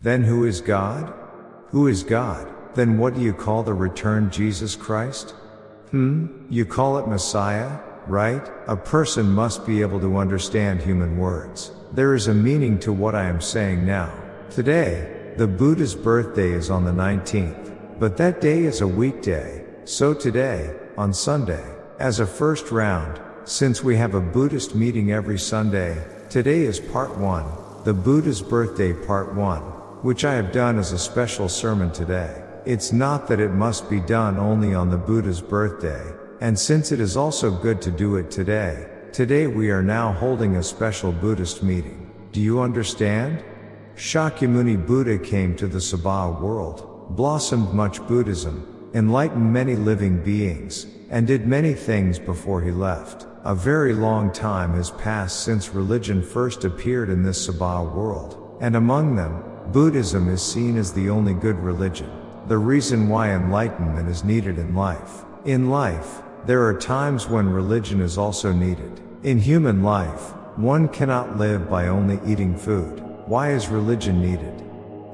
Then who is God? Who is God? Then what do you call the returned Jesus Christ? You call it Messiah, right? A person must be able to understand human words. There is a meaning to what I am saying now. Today, the Buddha's birthday is on the 19th, but that day is a weekday. So today, on Sunday, as a first round, since we have a Buddhist meeting every Sunday, today is part 1, the Buddha's birthday part 1, which I have done as a special sermon today. It's not that it must be done only on the Buddha's birthday, and since it is also good to do it today we are now holding a special Buddhist meeting. Do you understand? Shakyamuni Buddha came to the Saha world, blossomed much Buddhism, enlightened many living beings, and did many things before he left. A very long time has passed since religion first appeared in this Saha world, and among them, Buddhism is seen as the only good religion. The reason why enlightenment is needed in life. In life, there are times when religion is also needed. In human life, one cannot live by only eating food. Why is religion needed?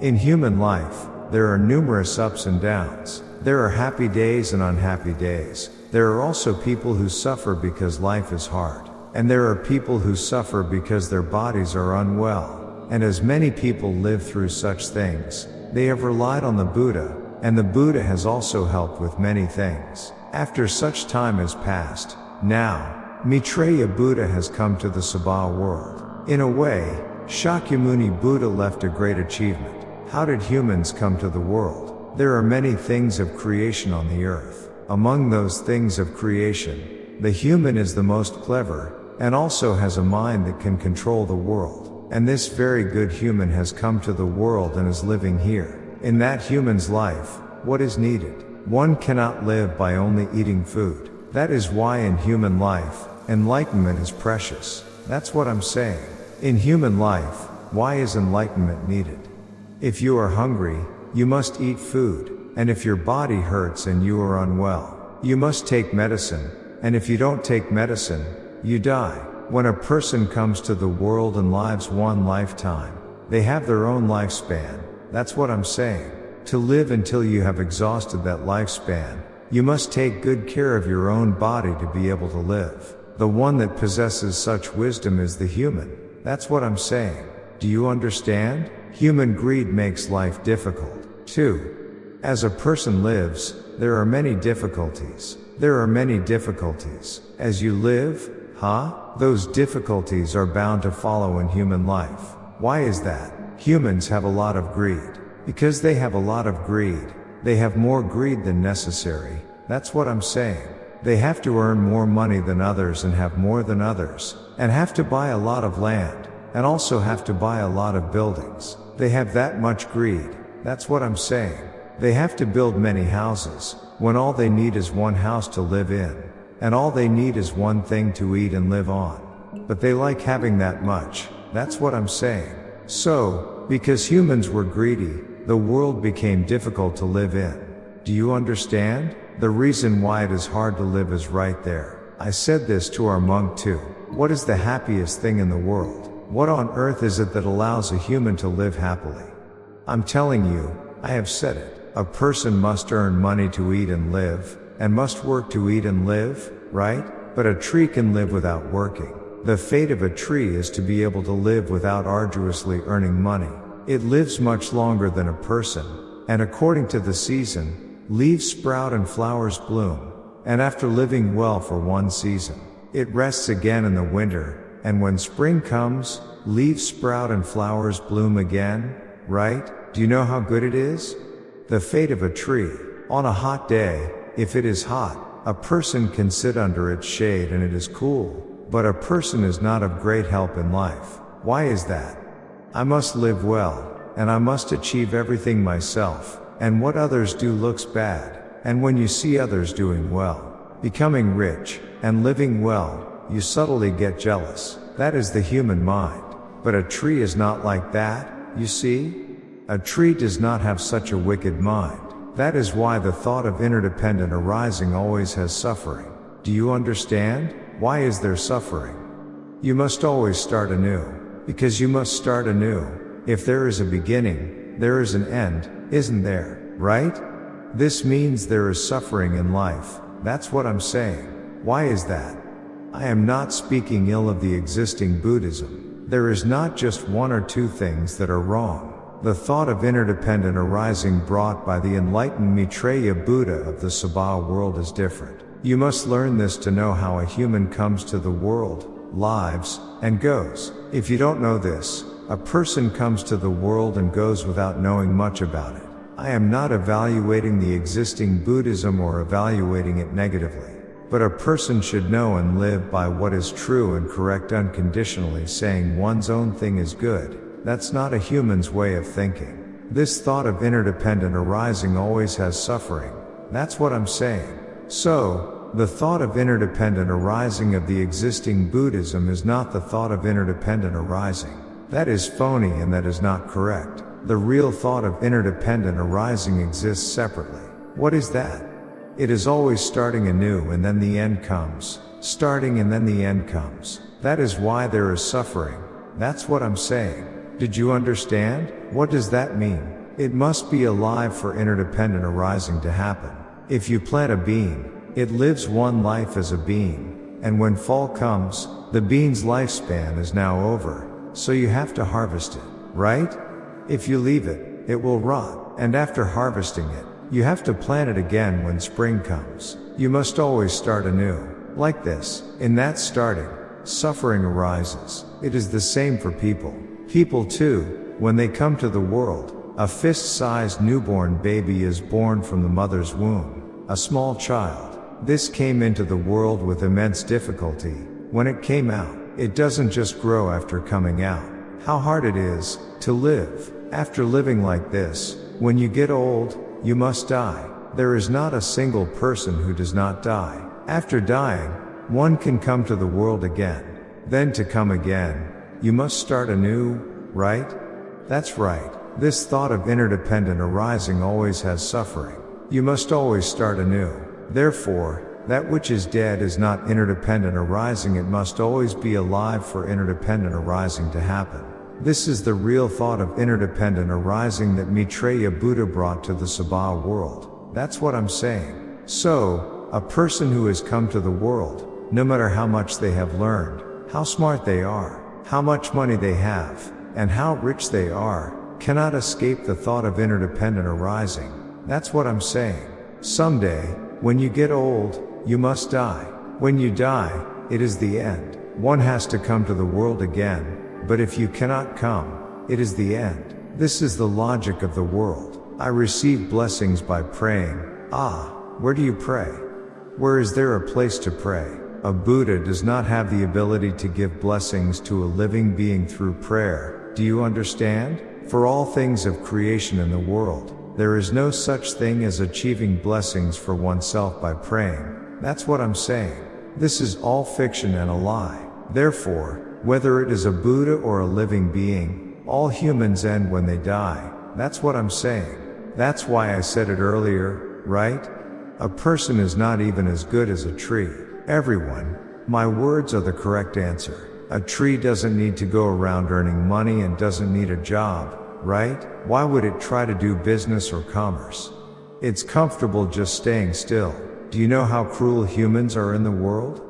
In human life, there are numerous ups and downs. There are happy days and unhappy days. There are also people who suffer because life is hard. And there are people who suffer because their bodies are unwell. And as many people live through such things, they have relied on the Buddha, and the Buddha has also helped with many things. After such time has passed, now, Maitreya Buddha has come to the Saha world. In a way, Shakyamuni Buddha left a great achievement. How did humans come to the world? There are many things of creation on the earth. Among those things of creation, the human is the most clever, and also has a mind that can control the world. And this very good human has come to the world and is living here. In that human's life, what is needed? One cannot live by only eating food. That is why in human life, enlightenment is precious. That's what I'm saying. In human life, why is enlightenment needed? If you are hungry, you must eat food, and if your body hurts and you are unwell, you must take medicine, and if you don't take medicine, you die. When a person comes to the world and lives one lifetime, they have their own lifespan. That's what I'm saying. To live until you have exhausted that lifespan, you must take good care of your own body to be able to live. The one that possesses such wisdom is the human. That's what I'm saying. Do you understand? Human greed makes life difficult. 2. As a person lives, there are many difficulties. There are many difficulties. As you live, those difficulties are bound to follow in human life. Why is that? Humans have a lot of greed. Because they have a lot of greed, they have more greed than necessary. That's what I'm saying. They have to earn more money than others and have more than others, and have to buy a lot of land, and also have to buy a lot of buildings. They have that much greed. That's what I'm saying. They have to build many houses, when all they need is one house to live in, and all they need is one thing to eat and live on. But they like having that much. That's what I'm saying. So, because humans were greedy, the world became difficult to live in. Do you understand? The reason why it is hard to live is right there. I said this to our monk too. What is the happiest thing in the world? What on earth is it that allows a human to live happily? I'm telling you, I have said it. A person must earn money to eat and live, and must work to eat and live, right? But a tree can live without working. The fate of a tree is to be able to live without arduously earning money. It lives much longer than a person, and according to the season, leaves sprout and flowers bloom, and after living well for one season, it rests again in the winter, and when spring comes, leaves sprout and flowers bloom again, right? Do you know how good it is? The fate of a tree. On a hot day, if it is hot, a person can sit under its shade and it is cool. But a person is not of great help in life. Why is that? I must live well, and I must achieve everything myself, and what others do looks bad. And when you see others doing well, becoming rich, and living well, you subtly get jealous. That is the human mind. But a tree is not like that, you see? A tree does not have such a wicked mind. That is why the thought of interdependent arising always has suffering. Do you understand? Why is there suffering? You must always start anew. Because you must start anew. If there is a beginning, there is an end, isn't there, right? This means there is suffering in life. That's what I'm saying. Why is that? I am not speaking ill of the existing Buddhism. There is not just one or two things that are wrong. The thought of interdependent arising brought by the enlightened Maitreya Buddha of the Saha world is different. You must learn this to know how a human comes to the world, lives, and goes. If you don't know this, a person comes to the world and goes without knowing much about it. I am not evaluating the existing Buddhism or evaluating it negatively. But a person should know and live by what is true and correct unconditionally. Saying one's own thing is good, that's not a human's way of thinking. This thought of interdependent arising always has suffering. That's what I'm saying. So, the thought of interdependent arising of the existing Buddhism is not the thought of interdependent arising. That is phony and that is not correct. The real thought of interdependent arising exists separately. What is that? It is always starting anew and then the end comes. Starting and then the end comes. That is why there is suffering. That's what I'm saying. Did you understand? What does that mean? It must be alive for interdependent arising to happen. If you plant a bean, it lives one life as a bean. And when fall comes, the bean's lifespan is now over. So you have to harvest it, right? If you leave it, it will rot. And after harvesting it, you have to plant it again when spring comes. You must always start anew. Like this. In that starting, suffering arises. It is the same for people. People too, when they come to the world, a fist-sized newborn baby is born from the mother's womb. A small child. This came into the world with immense difficulty. When it came out, it doesn't just grow after coming out. How hard it is to live. After living like this, when you get old, you must die. There is not a single person who does not die. After dying, one can come to the world again. Then to come again, you must start anew, right? That's right. This thought of interdependent arising always has suffering. You must always start anew. Therefore, that which is dead is not interdependent arising. It must always be alive for interdependent arising to happen. This is the real thought of interdependent arising that Maitreya Buddha brought to the Saha world. That's what I'm saying. So, a person who has come to the world, no matter how much they have learned, how smart they are, how much money they have, and how rich they are, cannot escape the thought of interdependent arising. That's what I'm saying. Someday, when you get old, you must die. When you die, it is the end. One has to come to the world again. But if you cannot come, it is the end. This is the logic of the world. I receive blessings by praying. Where do you pray? Where is there a place to pray? A Buddha does not have the ability to give blessings to a living being through prayer. Do you understand? For all things of creation in the world, there is no such thing as achieving blessings for oneself by praying. That's what I'm saying. This is all fiction and a lie. Therefore, whether it is a Buddha or a living being, all humans end when they die. That's what I'm saying. That's why I said it earlier, right? A person is not even as good as a tree. Everyone, my words are the correct answer. A tree doesn't need to go around earning money and doesn't need a job, right? Why would it try to do business or commerce? It's comfortable just staying still. Do you know how cruel humans are in the world?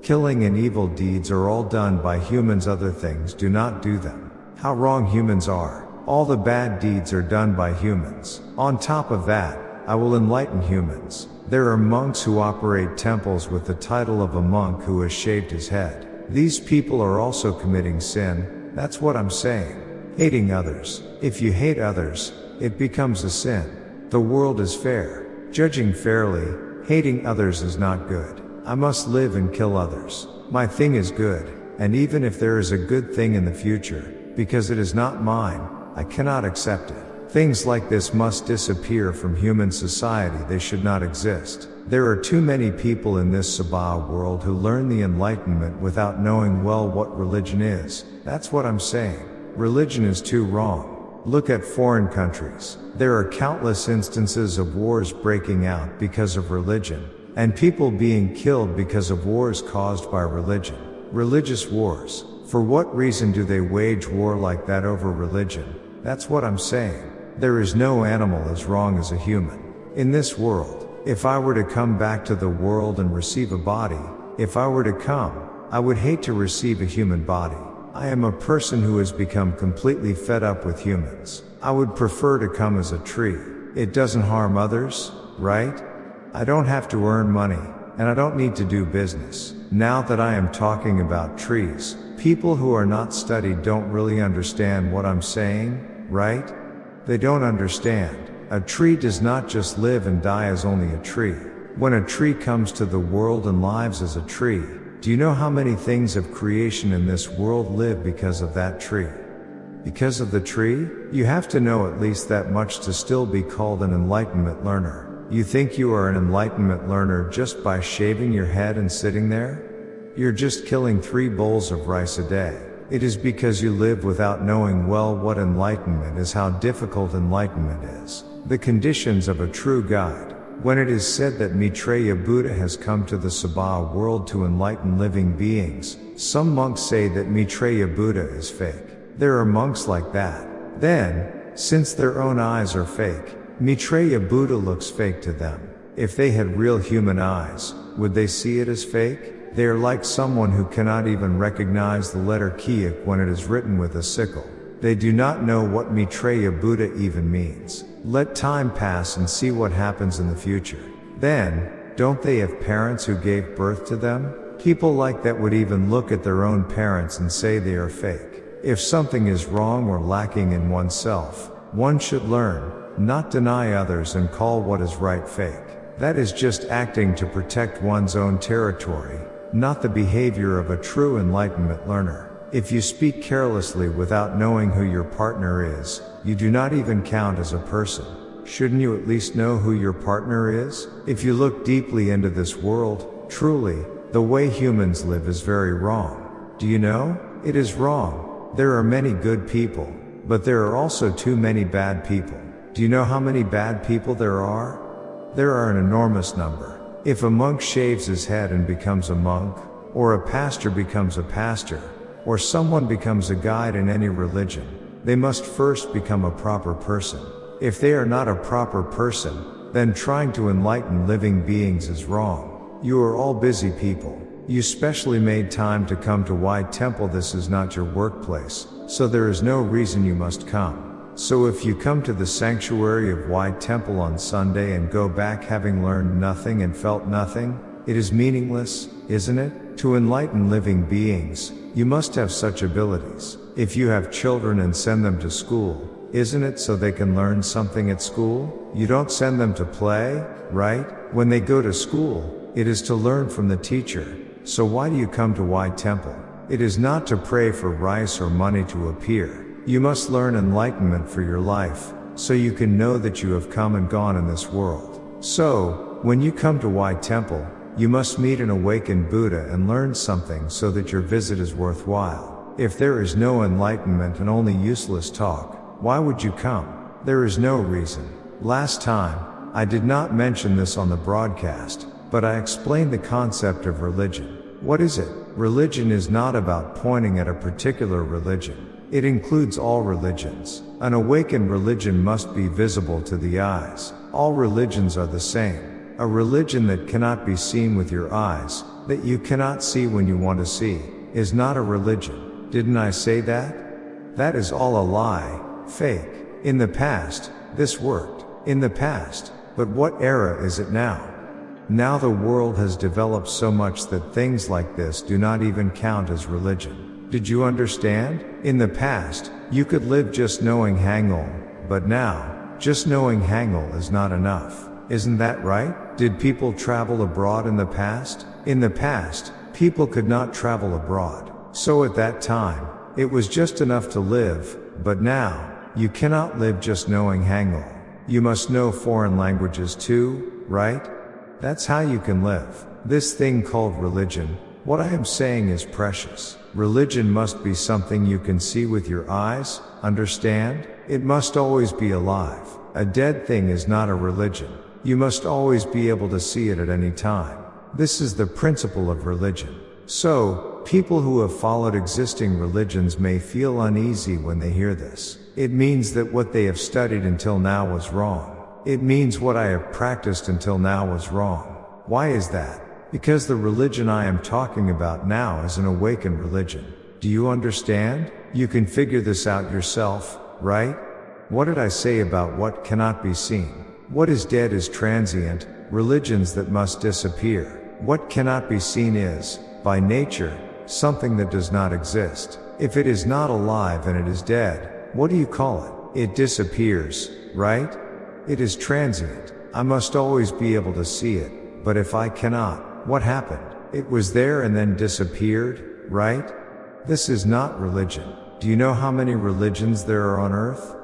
Killing and evil deeds are all done by humans. Other things do not do them. How wrong humans are. All the bad deeds are done by humans. On top of that, I will enlighten humans. There are monks who operate temples with the title of a monk who has shaved his head. These people are also committing sin. That's what I'm saying. Hating others. If you hate others, it becomes a sin. The world is fair. Judging fairly, hating others is not good. I must live and kill others. My thing is good, and even if there is a good thing in the future, because it is not mine, I cannot accept it. Things like this must disappear from human society. They should not exist. There are too many people in this Saha world who learn the enlightenment without knowing well what religion is. That's what I'm saying. Religion is too wrong. Look at foreign countries. There are countless instances of wars breaking out because of religion, and people being killed because of wars caused by religion. Religious wars. For what reason do they wage war like that over religion? That's what I'm saying. there is no animal as wrong as a human. In this world, if I were to come back to the world and receive a body, if I were to come, I would hate to receive a human body. I am a person who has become completely fed up with humans. I would prefer to come as a tree. It doesn't harm others, right? I don't have to earn money, and I don't need to do business. Now that I am talking about trees, people who are not studied don't really understand what I'm saying, right? They don't understand. A tree does not just live and die as only a tree. When a tree comes to the world and lives as a tree, do you know how many things of creation in this world live because of that tree? Because of the tree? You have to know at least that much to still be called an enlightenment learner. You think you are an enlightenment learner just by shaving your head and sitting there? You're just killing 3 bowls of rice a day. It is because you live without knowing well what enlightenment is, how difficult enlightenment is. The conditions of a true guide. When it is said that Maitreya Buddha has come to the Saha world to enlighten living beings, some monks say that Maitreya Buddha is fake. There are monks like that. Then, since their own eyes are fake, Maitreya Buddha looks fake to them. If they had real human eyes, would they see it as fake? They are like someone who cannot even recognize the letter Kiyak when it is written with a sickle. They do not know what Maitreya Buddha even means. Let time pass and see what happens in the future. Then, don't they have parents who gave birth to them? People like that would even look at their own parents and say they are fake. If something is wrong or lacking in oneself, one should learn, not deny others and call what is right fake. That is just acting to protect one's own territory, not the behavior of a true enlightenment learner. If you speak carelessly without knowing who your partner is, you do not even count as a person. Shouldn't you at least know who your partner is? If you look deeply into this world, truly, the way humans live is very wrong. Do you know? It is wrong. There are many good people, but there are also too many bad people. Do you know how many bad people there are? There are an enormous number. If a monk shaves his head and becomes a monk, or a pastor becomes a pastor, or someone becomes a guide in any religion, they must first become a proper person. If they are not a proper person, then trying to enlighten living beings is wrong. You are all busy people. You specially made time to come to White Temple. This is not your workplace, so there is no reason you must come. So if you come to the sanctuary of White Temple on Sunday and go back having learned nothing and felt nothing, it is meaningless, isn't it? To enlighten living beings, you must have such abilities. If you have children and send them to school, isn't it so they can learn something at school? You don't send them to play, right? When they go to school, it is to learn from the teacher. So why do you come to White Temple? It is not to pray for rice or money to appear. You must learn enlightenment for your life, so you can know that you have come and gone in this world. So, when you come to White Temple, you must meet an awakened Buddha and learn something so that your visit is worthwhile. If there is no enlightenment and only useless talk, why would you come? There is no reason. Last time, I did not mention this on the broadcast, but I explained the concept of religion. What is it? Religion is not about pointing at a particular religion. It includes all religions. An awakened religion must be visible to the eyes. All religions are the same. A religion that cannot be seen with your eyes, that you cannot see when you want to see, is not a religion. Didn't I say that? That is all a lie, fake. In the past, this worked. In the past. But what era is it now? Now the world has developed so much that things like this do not even count as religion. Did you understand? In the past, you could live just knowing Hangul, but now, just knowing Hangul is not enough. Isn't that right? Did people travel abroad in the past? In the past, people could not travel abroad. So at that time, it was just enough to live, but now, you cannot live just knowing Hangul. You must know foreign languages too, right? That's how you can live. This thing called religion, what I am saying is precious. Religion must be something you can see with your eyes, understand? It must always be alive. A dead thing is not a religion. You must always be able to see it at any time. This is the principle of religion. So, people who have followed existing religions may feel uneasy when they hear this. It means that what they have studied until now was wrong. It means what I have practiced until now was wrong. Why is that? Because the religion I am talking about now is an awakened religion. Do you understand? You can figure this out yourself, right? What did I say about what cannot be seen? What is dead is transient, religions that must disappear. What cannot be seen is, by nature, something that does not exist. If it is not alive and it is dead, what do you call it? It disappears, right? It is transient. I must always be able to see it, but if I cannot, what happened? It was there and then disappeared, right? This is not religion. Do you know how many religions there are on earth?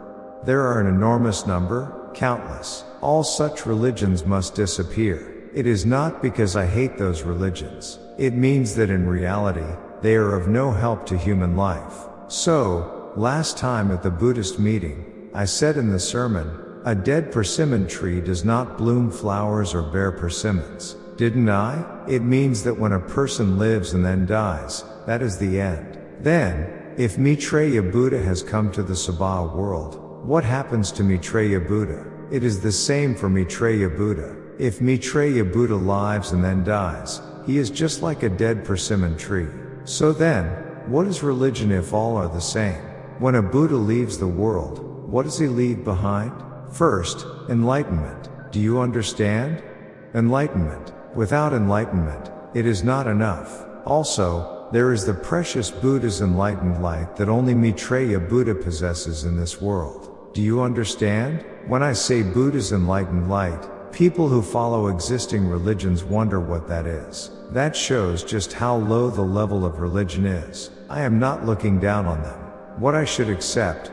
There are an enormous number, countless. All such religions must disappear. It is not because I hate those religions. It means that in reality, they are of no help to human life. So, last time at the Buddhist meeting, I said in the sermon, a dead persimmon tree does not bloom flowers or bear persimmons. Didn't I? It means that when a person lives and then dies, that is the end. Then, if Maitreya Buddha has come to the Saha world, what happens to Maitreya Buddha? It is the same for Maitreya Buddha. If Maitreya Buddha lives and then dies, he is just like a dead persimmon tree. So then, what is religion if all are the same? When a Buddha leaves the world, what does he leave behind? First, enlightenment. Do you understand? Enlightenment. Without enlightenment, it is not enough. Also, there is the precious Buddha's enlightened light that only Maitreya Buddha possesses in this world. Do you understand? When I say Buddha's enlightened light, people who follow existing religions wonder what that is. That shows just how low the level of religion is. I am not looking down on them. What I should accept,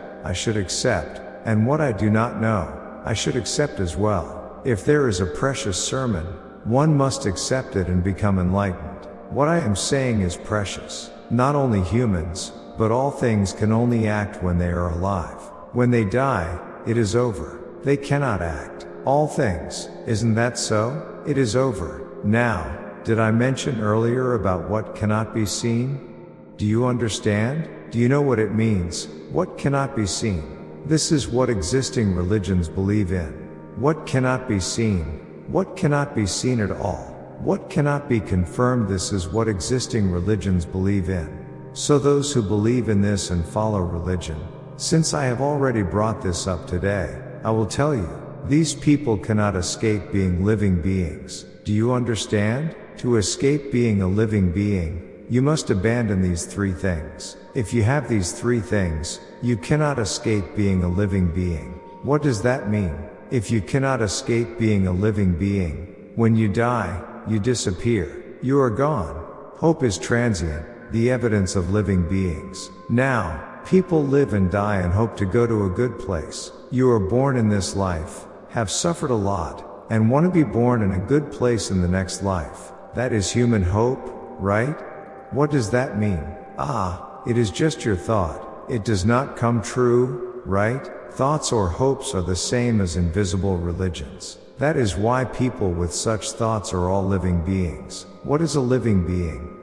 and what I do not know, I should accept as well. If there is a precious sermon, one must accept it and become enlightened. What I am saying is precious. Not only humans, but all things can only act when they are alive. When they die, it is over. They cannot act. All things, isn't that so? It is over. Now, did I mention earlier about what cannot be seen? Do you understand? Do you know what it means? What cannot be seen? This is what existing religions believe in. What cannot be seen? What cannot be seen at all? What cannot be confirmed? This is what existing religions believe in. So those who believe in this and follow religion, since I have already brought this up today, I will tell you, these people cannot escape being living beings. Do you understand? To escape being a living being, you must abandon these three things. If you have these three things, you cannot escape being a living being. What does that mean? If you cannot escape being a living being, when you die, you disappear. You are gone. Hope is transient, the evidence of living beings. Now, people live and die and hope to go to a good place. You are born in this life, have suffered a lot, and want to be born in a good place in the next life. That is human hope, right? What does that mean? It is just your thought. It does not come true, right? Thoughts or hopes are the same as invisible religions. That is why people with such thoughts are all living beings. What is a living being?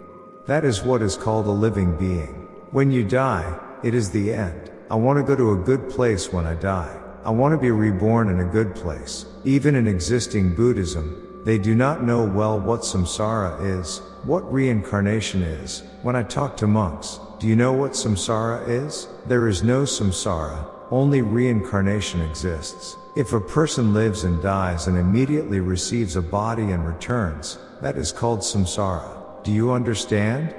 That is what is called a living being. When you die, it is the end. I want to go to a good place when I die. I want to be reborn in a good place. Even in existing Buddhism, they do not know well what samsara is, what reincarnation is. When I talk to monks, do you know what samsara is? There is no samsara, only reincarnation exists. If a person lives and dies and immediately receives a body and returns, that is called samsara. Do you understand?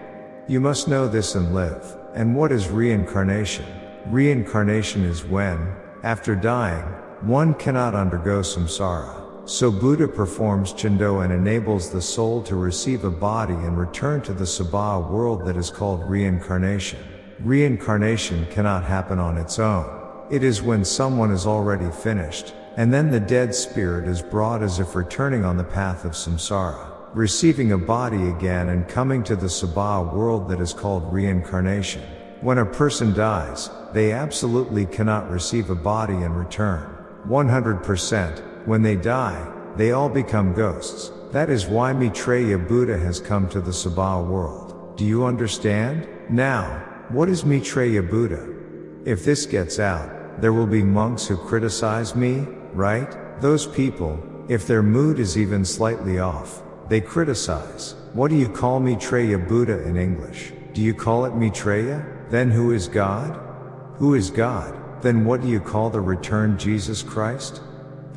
You must know this and live. And what is reincarnation? Reincarnation is when, after dying, one cannot undergo samsara. So Buddha performs Chendo and enables the soul to receive a body and return to the Saha world that is called reincarnation. Reincarnation cannot happen on its own. It is when someone is already finished, and then the dead spirit is brought as if returning on the path of samsara, receiving a body again and coming to the Saha world that is called reincarnation. When a person dies, they absolutely cannot receive a body and return. 100%. When they die, they all become ghosts. That is why Maitreya Buddha has come to the Saha world. Do you understand? Now, what is Maitreya Buddha? If this gets out, there will be monks who criticize me, right? Those people, if their mood is even slightly off, they criticize. What do you call Maitreya Buddha in English? Do you call it Maitreya? Then who is God? Who is God? Then what do you call the returned Jesus Christ?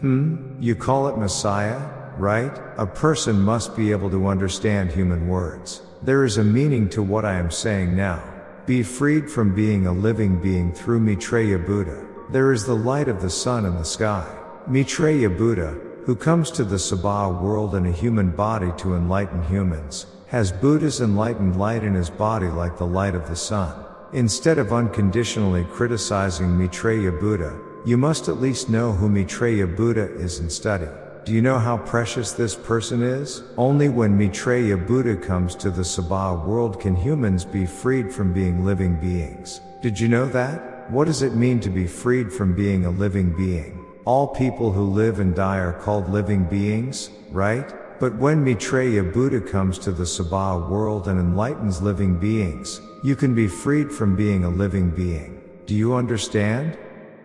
You call it Messiah, right? A person must be able to understand human words. There is a meaning to what I am saying now. Be freed from being a living being through Maitreya Buddha. There is the light of the sun in the sky. Maitreya Buddha, who comes to the Saha world in a human body to enlighten humans, has Buddha's enlightened light in his body like the light of the sun. Instead of unconditionally criticizing Maitreya Buddha, you must at least know who Maitreya Buddha is and study. Do you know how precious this person is? Only when Maitreya Buddha comes to the Saha world can humans be freed from being living beings. Did you know that? What does it mean to be freed from being a living being? All people who live and die are called living beings, right? But when Maitreya Buddha comes to the Saha world and enlightens living beings, you can be freed from being a living being. Do you understand?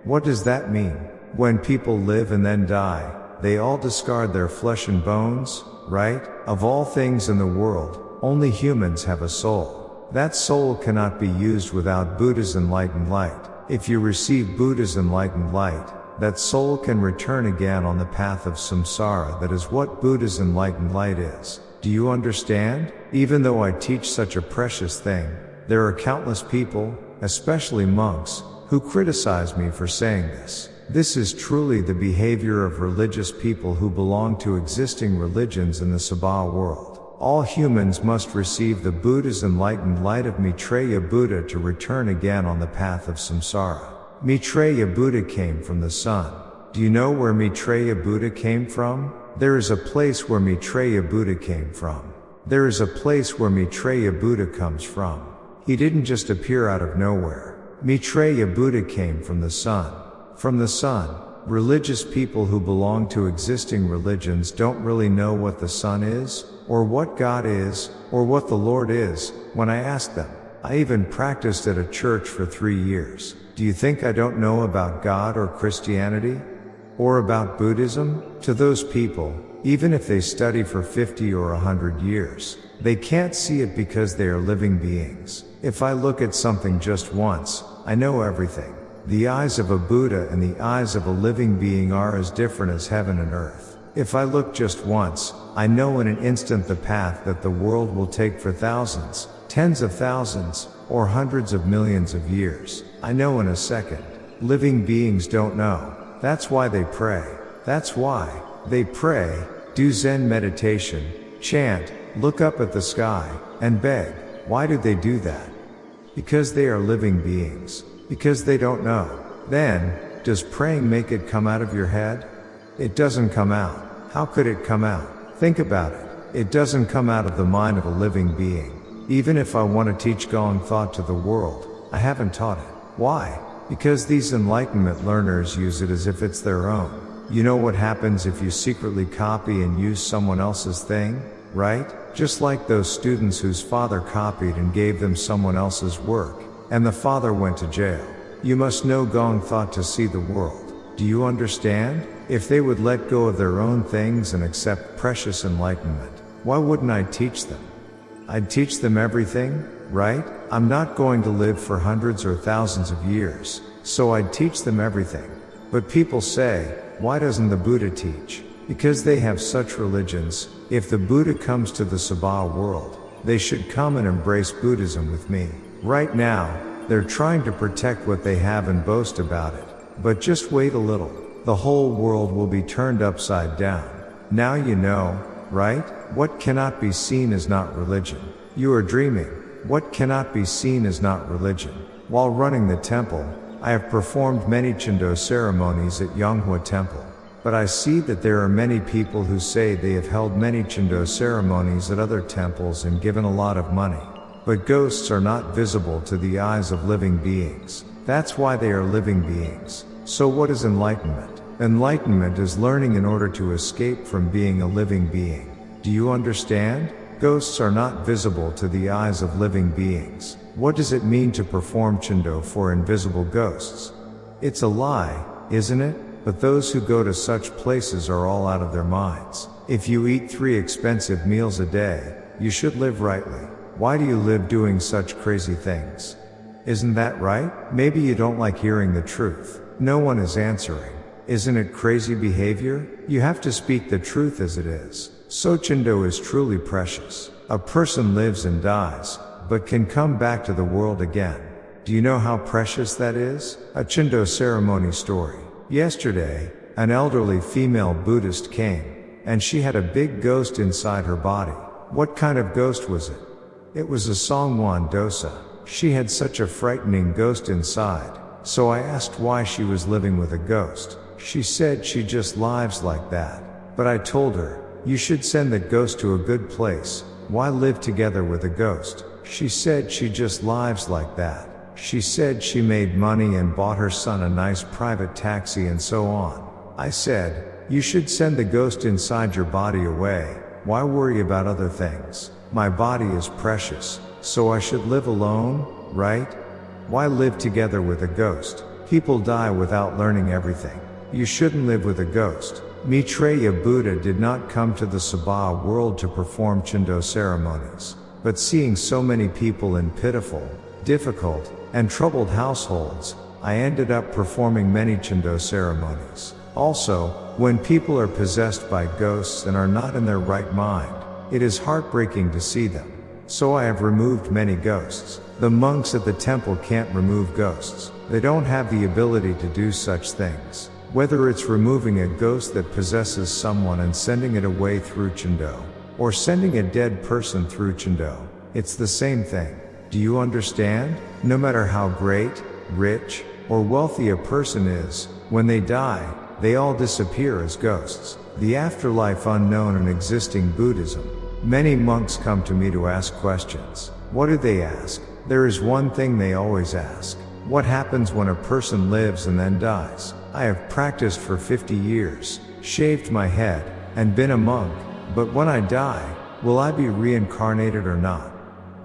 What does that mean? When people live and then die, they all discard their flesh and bones, right? Of all things in the world, only humans have a soul. That soul cannot be used without Buddha's enlightened light. If you receive Buddha's enlightened light, that soul can return again on the path of samsara. That is what Buddha's enlightened light is. Do you understand? Even though I teach such a precious thing, there are countless people, especially monks, who criticize me for saying this. This is truly the behavior of religious people who belong to existing religions in the Saha world. All humans must receive the Buddha's enlightened light of Maitreya Buddha to return again on the path of samsara. Maitreya Buddha came from the sun. Do you know where Maitreya Buddha came from? There is a place where Maitreya Buddha came from. There is a place where Maitreya Buddha comes from. He didn't just appear out of nowhere. Maitreya Buddha came from the sun. From the sun, religious people who belong to existing religions don't really know what the sun is, or what God is, or what the Lord is, when I ask them. I even practiced at a church for 3 years. Do you think I don't know about God or Christianity? Or about Buddhism? To those people, even if they study for 50 or 100 years, they can't see it because they are living beings. If I look at something just once, I know everything. The eyes of a Buddha and the eyes of a living being are as different as heaven and earth. If I look just once, I know in an instant the path that the world will take for thousands, tens of thousands, or hundreds of millions of years. I know in a second. Living beings don't know. That's why they pray. That's why they pray, do Zen meditation, chant, look up at the sky, and beg. Why do they do that? Because they are living beings. Because they don't know. Then, does praying make it come out of your head? It doesn't come out. How could it come out? Think about it. It doesn't come out of the mind of a living being. Even if I want to teach Gong thought to the world, I haven't taught it. Why? Because these enlightenment learners use it as if it's their own. You know what happens if you secretly copy and use someone else's thing, right? Just like those students whose father copied and gave them someone else's work, and the father went to jail. You must know Gong thought to see the world. Do you understand? If they would let go of their own things and accept precious enlightenment, why wouldn't I teach them? I'd teach them everything, right? I'm not going to live for hundreds or thousands of years, so I'd teach them everything. But people say, why doesn't the Buddha teach? Because they have such religions. If the Buddha comes to the Saha world, they should come and embrace Buddhism with me. Right now, they're trying to protect what they have and boast about it. But just wait a little. The whole world will be turned upside down. Now you know, right? What cannot be seen is not religion. You are dreaming. What cannot be seen is not religion. While running the temple, I have performed many Chindo ceremonies at Yonghwa Temple. But I see that there are many people who say they have held many Chindo ceremonies at other temples and given a lot of money. But ghosts are not visible to the eyes of living beings. That's why they are living beings. So what is enlightenment? Enlightenment is learning in order to escape from being a living being. Do you understand? Ghosts are not visible to the eyes of living beings. What does it mean to perform Chindo for invisible ghosts? It's a lie, isn't it? But those who go to such places are all out of their minds. If you eat 3 expensive meals a day, you should live rightly. Why do you live doing such crazy things? Isn't that right? Maybe you don't like hearing the truth. No one is answering. Isn't it crazy behavior? You have to speak the truth as it is. So Chindo is truly precious. A person lives and dies, but can come back to the world again. Do you know how precious that is? A Chindo ceremony story. Yesterday, an elderly female Buddhist came, and she had a big ghost inside her body. What kind of ghost was it? It was a Songwan dosa. She had such a frightening ghost inside, so I asked why she was living with a ghost. She said she just lives like that. But I told her, you should send that ghost to a good place. Why live together with a ghost? She said she just lives like that. She said she made money and bought her son a nice private taxi and so on. I said, you should send the ghost inside your body away. Why worry about other things? My body is precious, so I should live alone, right? Why live together with a ghost? People die without learning everything. You shouldn't live with a ghost. Maitreya Buddha did not come to the Saha world to perform Chindo ceremonies. But seeing so many people in pitiful, difficult, and troubled households, I ended up performing many Chindo ceremonies. Also, when people are possessed by ghosts and are not in their right mind, it is heartbreaking to see them. So I have removed many ghosts. The monks at the temple can't remove ghosts. They don't have the ability to do such things. Whether it's removing a ghost that possesses someone and sending it away through Chindo, or sending a dead person through Chindo, it's the same thing. Do you understand? No matter how great, rich, or wealthy a person is, when they die, they all disappear as ghosts. The afterlife unknown and existing Buddhism. Many monks come to me to ask questions. What do they ask? There is one thing they always ask. What happens when a person lives and then dies? I have practiced for 50 years, shaved my head, and been a monk, but when I die, will I be reincarnated or not?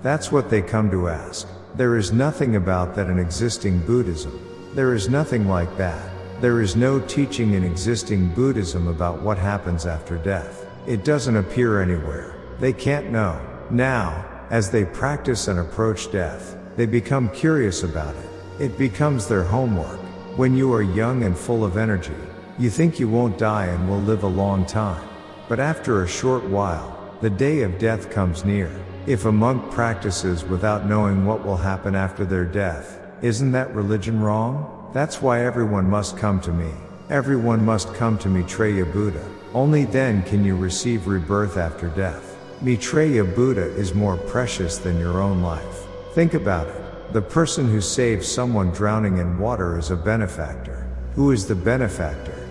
That's what they come to ask. There is nothing about that in existing Buddhism. There is nothing like that. There is no teaching in existing Buddhism about what happens after death. It doesn't appear anywhere. They can't know. Now, as they practice and approach death, they become curious about it. It becomes their homework. When you are young and full of energy, you think you won't die and will live a long time. But after a short while, the day of death comes near. If a monk practices without knowing what will happen after their death, isn't that religion wrong? That's why everyone must come to me. Everyone must come to Maitreya Buddha. Only then can you receive rebirth after death. Maitreya Buddha is more precious than your own life. Think about it. The person who saves someone drowning in water is a benefactor. Who is the benefactor?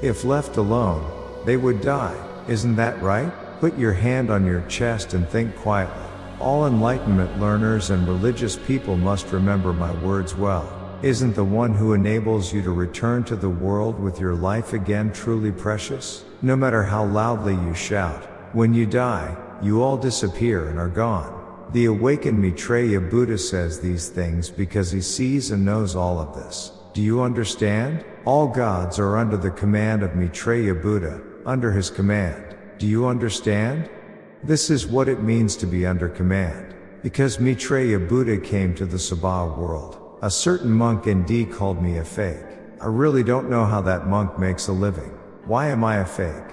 If left alone, they would die. Isn't that right? Put your hand on your chest and think quietly. All enlightenment learners and religious people must remember my words well. Isn't the one who enables you to return to the world with your life again truly precious? No matter how loudly you shout, when you die, you all disappear and are gone. The awakened Maitreya Buddha says these things because he sees and knows all of this. Do you understand? All gods are under the command of Maitreya Buddha, under his command. Do you understand? This is what it means to be under command. Because Maitreya Buddha came to the Saha world, a certain monk indeed called me a fake. I really don't know how that monk makes a living. Why am I a fake?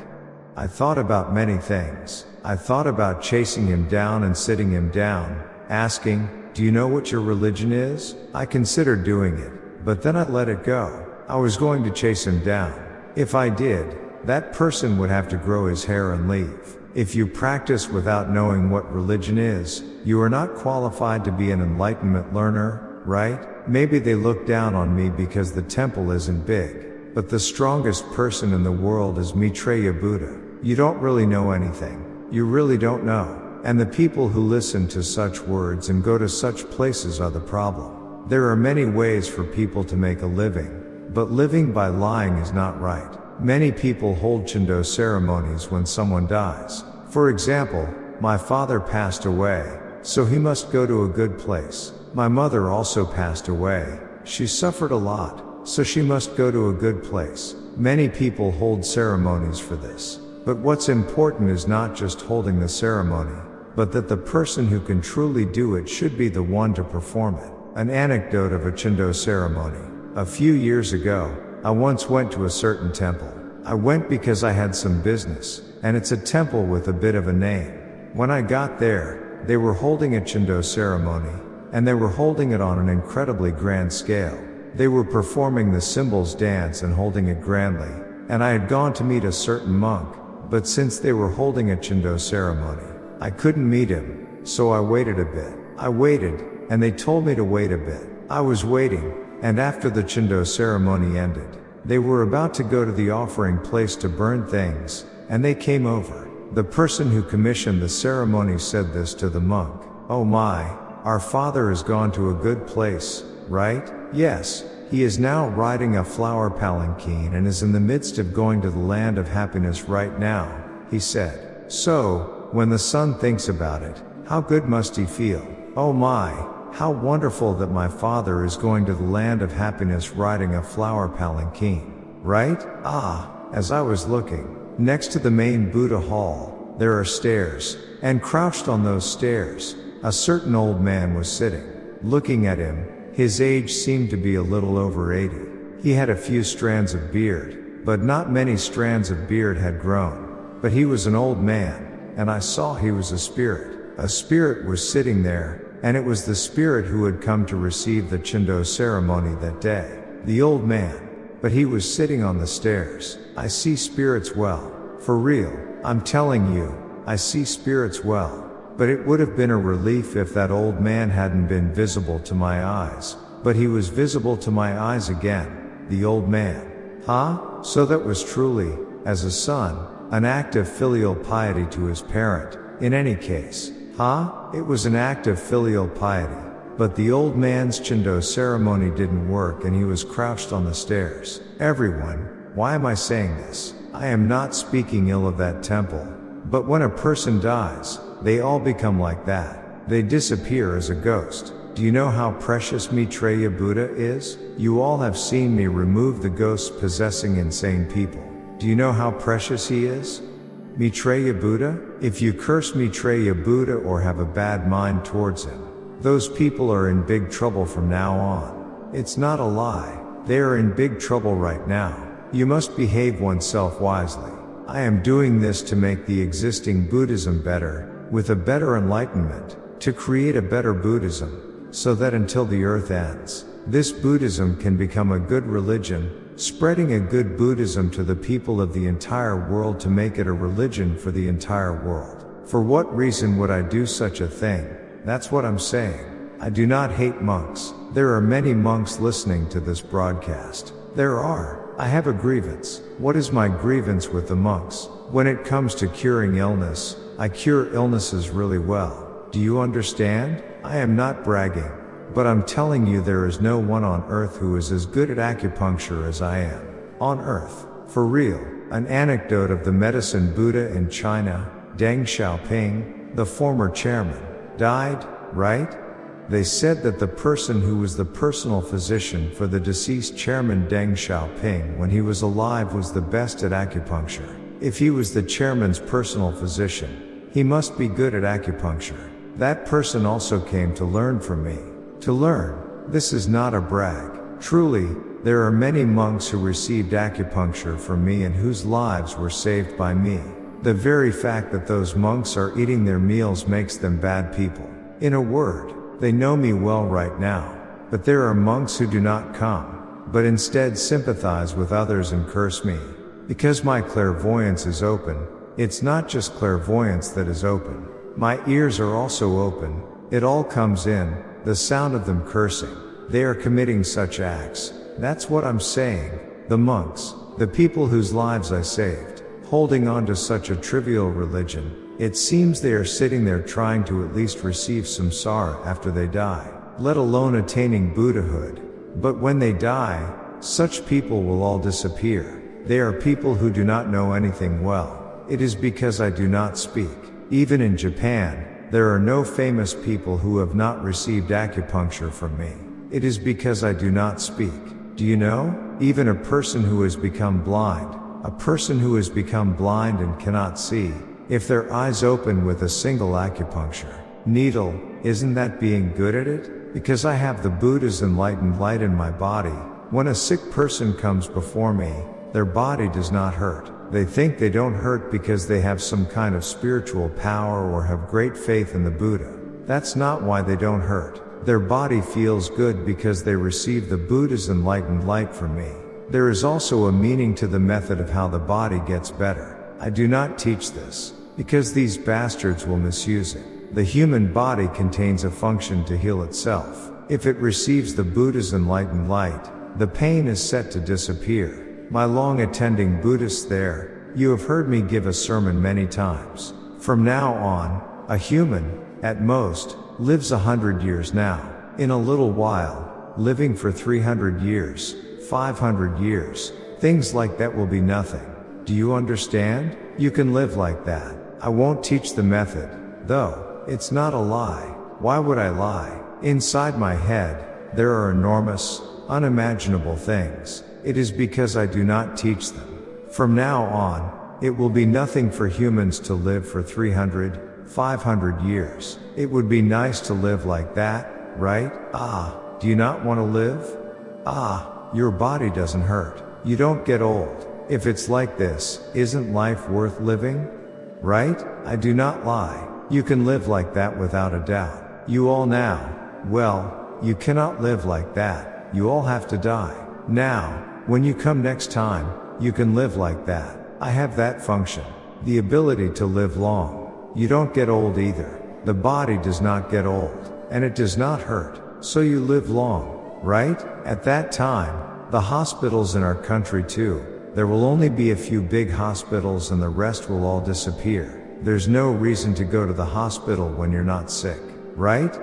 I thought about many things. I thought about chasing him down and sitting him down, asking, do you know what your religion is? I considered doing it, but then I let it go. I was going to chase him down. If I did, that person would have to grow his hair and leave. If you practice without knowing what religion is, you are not qualified to be an enlightenment learner, right? Maybe they look down on me because the temple isn't big. But the strongest person in the world is Maitreya Buddha. You don't really know anything. You really don't know. And the people who listen to such words and go to such places are the problem. There are many ways for people to make a living, but living by lying is not right. Many people hold Chindo ceremonies when someone dies. For example, My father passed away, so he must go to a good place. My mother also passed away. She suffered a lot, so she must go to a good place. Many people hold ceremonies for this. But what's important is not just holding the ceremony, but that the person who can truly do it should be the one to perform it. An anecdote of a Chindo ceremony. A few years ago, I once went to a certain temple. I went because I had some business, and it's a temple with a bit of a name. When I got there, they were holding a Chindo ceremony, and they were holding it on an incredibly grand scale. They were performing the symbols dance and holding it grandly, and I had gone to meet a certain monk, but since they were holding a Chindo ceremony, I couldn't meet him, so I waited a bit. I waited, and they told me to wait a bit. I was waiting, and after the Chindo ceremony ended, they were about to go to the offering place to burn things, and they came over. The person who commissioned the ceremony said this to the monk, "Oh my, our father has gone to a good place, right? Yes, he is now riding a flower palanquin and is in the midst of going to the land of happiness right now," he said. "So, when the son thinks about it, how good must he feel? Oh my, how wonderful that my father is going to the land of happiness riding a flower palanquin, right?" As I was looking, next to the main Buddha hall, there are stairs, and crouched on those stairs, a certain old man was sitting. Looking at him, his age seemed to be a little over 80. He had a few strands of beard, but not many strands of beard had grown. But he was an old man, and I saw he was a spirit. A spirit was sitting there, and it was the spirit who had come to receive the Chindo ceremony that day. The old man. But he was sitting on the stairs. I see spirits well. For real, I'm telling you, I see spirits well. But it would have been a relief if that old man hadn't been visible to my eyes. But he was visible to my eyes again, the old man. So that was truly, as a son, an act of filial piety to his parent. In any case, it was an act of filial piety. But the old man's Chindo ceremony didn't work and he was crouched on the stairs. Everyone, why am I saying this? I am not speaking ill of that temple. But when a person dies, they all become like that. They disappear as a ghost. Do you know how precious Maitreya Buddha is? You all have seen me remove the ghosts possessing insane people. Do you know how precious he is? Maitreya Buddha? If you curse Maitreya Buddha or have a bad mind towards him, those people are in big trouble from now on. It's not a lie. They are in big trouble right now. You must behave oneself wisely. I am doing this to make the existing Buddhism better, with a better enlightenment, to create a better Buddhism, so that until the earth ends, this Buddhism can become a good religion, spreading a good Buddhism to the people of the entire world to make it a religion for the entire world. For what reason would I do such a thing? That's what I'm saying. I do not hate monks. There are many monks listening to this broadcast. There are. I have a grievance. What is my grievance with the monks? When it comes to curing illness, I cure illnesses really well. Do you understand? I am not bragging. But I'm telling you there is no one on earth who is as good at acupuncture as I am. On earth. For real. An anecdote of the medicine Buddha in China, Deng Xiaoping, the former chairman, died, right? They said that the person who was the personal physician for the deceased chairman Deng Xiaoping when he was alive was the best at acupuncture. If he was the chairman's personal physician, he must be good at acupuncture. That person also came to learn from me. To learn. This is not a brag. Truly, there are many monks who received acupuncture from me and whose lives were saved by me. The very fact that those monks are eating their meals makes them bad people. In a word, they know me well right now. But there are monks who do not come, but instead sympathize with others and curse me. Because my clairvoyance is open, it's not just clairvoyance that is open. My ears are also open. It all comes in, the sound of them cursing. They are committing such acts. That's what I'm saying. The monks, the people whose lives I saved, holding on to such a trivial religion, it seems they are sitting there trying to at least receive samsara after they die, let alone attaining Buddhahood. But when they die, such people will all disappear. They are people who do not know anything well. It is because I do not speak. Even in Japan, there are no famous people who have not received acupuncture from me. It is because I do not speak. Do you know? Even a person who has become blind, and cannot see, if their eyes open with a single acupuncture needle, isn't that being good at it? Because I have the Buddha's enlightened light in my body. When a sick person comes before me, their body does not hurt. They think they don't hurt because they have some kind of spiritual power or have great faith in the Buddha. That's not why they don't hurt. Their body feels good because they receive the Buddha's enlightened light from me. There is also a meaning to the method of how the body gets better. I do not teach this, because these bastards will misuse it. The human body contains a function to heal itself. If it receives the Buddha's enlightened light, the pain is set to disappear. My long attending Buddhists there, you have heard me give a sermon many times. From now on, a human, at most, lives 100 years now. In a little while, living for 300 years, 500 years, things like that will be nothing. Do you understand? You can live like that. I won't teach the method, though. It's not a lie. Why would I lie? Inside my head, there are enormous, unimaginable things. It is because I do not teach them. From now on, it will be nothing for humans to live for 300, 500 years. It would be nice to live like that, right? Do you not want to live? Your body doesn't hurt. You don't get old. If it's like this, isn't life worth living? Right? I do not lie. You can live like that without a doubt. You all now. Well, you cannot live like that. You all have to die. Now, when you come next time, you can live like that. I have that function. The ability to live long. You don't get old either. The body does not get old, and it does not hurt. So you live long, right? At that time, the hospitals in our country too. There will only be a few big hospitals and the rest will all disappear. There's no reason to go to the hospital when you're not sick, right?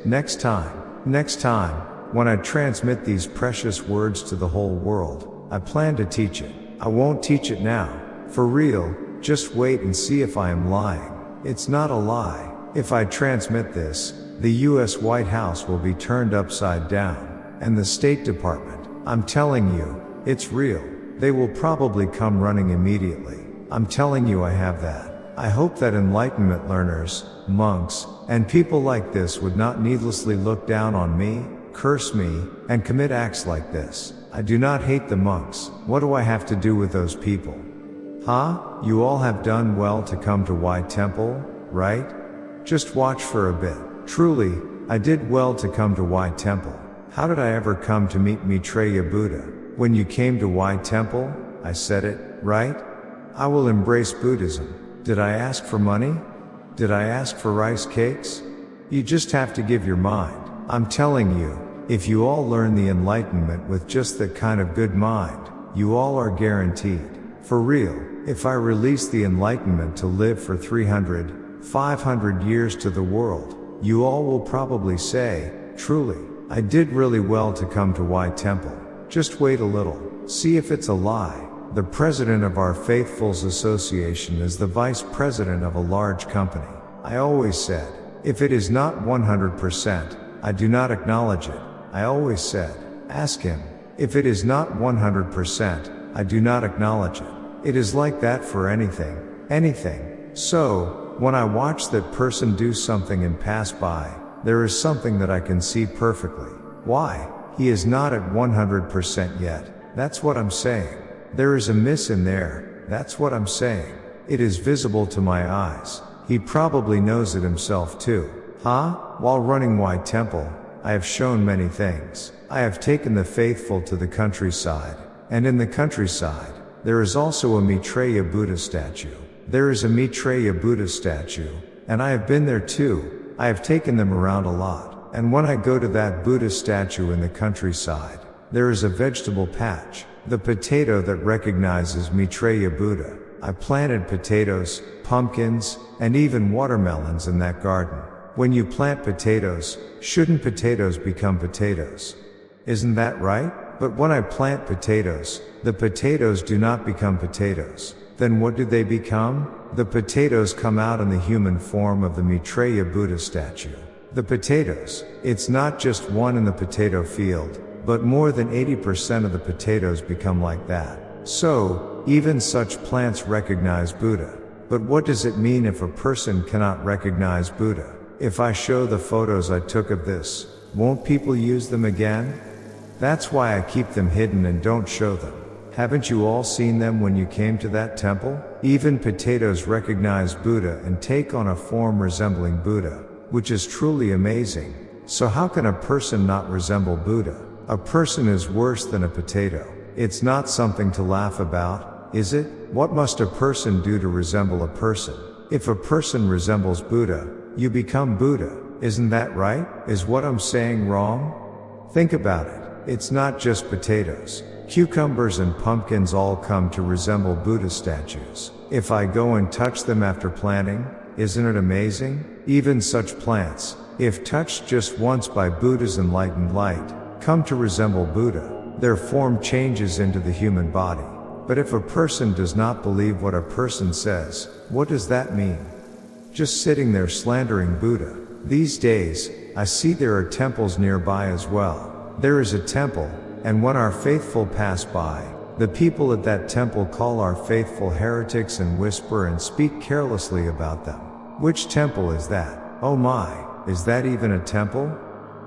Next time, when I transmit these precious words to the whole world, I plan to teach it. I won't teach it now. For real, just wait and see if I am lying. It's not a lie. If I transmit this, the US White House will be turned upside down. And the State Department. I'm telling you, it's real. They will probably come running immediately. I'm telling you I have that. I hope that enlightenment learners, monks, and people like this would not needlessly look down on me, curse me, and commit acts like this. I do not hate the monks. What do I have to do with those people? You all have done well to come to White Temple, right? Just watch for a bit. Truly, I did well to come to White Temple. How did I ever come to meet Maitreya Buddha? When you came to White Temple, I said it, right? I will embrace Buddhism. Did I ask for money? Did I ask for rice cakes? You just have to give your mind. I'm telling you, if you all learn the enlightenment with just that kind of good mind, you all are guaranteed. For real, if I release the enlightenment to live for 300, 500 years to the world, you all will probably say, truly, I did really well to come to White Temple. Just wait a little, see if it's a lie. The president of our Faithfuls Association is the vice president of a large company. I always said, if it is not 100%, I do not acknowledge it. I always said, ask him. If it is not 100%, I do not acknowledge it. It is like that for anything. So, when I watch that person do something and pass by, there is something that I can see perfectly. Why? He is not at 100% yet. That's what I'm saying. There is a miss in there. That's what I'm saying. It is visible to my eyes. He probably knows it himself too. While running White Temple, I have shown many things. I have taken the faithful to the countryside, and in the countryside, there is also a Maitreya Buddha statue. There is a Maitreya Buddha statue, and I have been there too. I have taken them around a lot, and when I go to that Buddha statue in the countryside, there is a vegetable patch, the potato that recognizes Maitreya Buddha. I planted potatoes, pumpkins, and even watermelons in that garden. When you plant potatoes, shouldn't potatoes become potatoes? Isn't that right? But when I plant potatoes, the potatoes do not become potatoes. then what do they become? The potatoes come out in the human form of the Maitreya Buddha statue. The potatoes. It's not just one in the potato field, but more than 80% of the potatoes become like that. So, even such plants recognize Buddha. But what does it mean if a person cannot recognize Buddha? If I show the photos I took of this, won't people use them again? That's why I keep them hidden and don't show them. Haven't you all seen them when you came to that temple? Even potatoes recognize Buddha and take on a form resembling Buddha, which is truly amazing. So how can a person not resemble Buddha? A person is worse than a potato. It's not something to laugh about, is it? What must a person do to resemble a person? If a person resembles Buddha, you become Buddha. Isn't that right? Is what I'm saying wrong? Think about it. It's not just potatoes. Cucumbers and pumpkins all come to resemble Buddha statues. If I go and touch them after planting, isn't it amazing? Even such plants, if touched just once by Buddha's enlightened light, come to resemble Buddha. Their form changes into the human body. But if a person does not believe what a person says, what does that mean? Just sitting there slandering Buddha. These days, I see there are temples nearby as well. There is a temple, and when our faithful pass by, the people at that temple call our faithful heretics and whisper and speak carelessly about them. Which temple is that? Oh my, is that even a temple?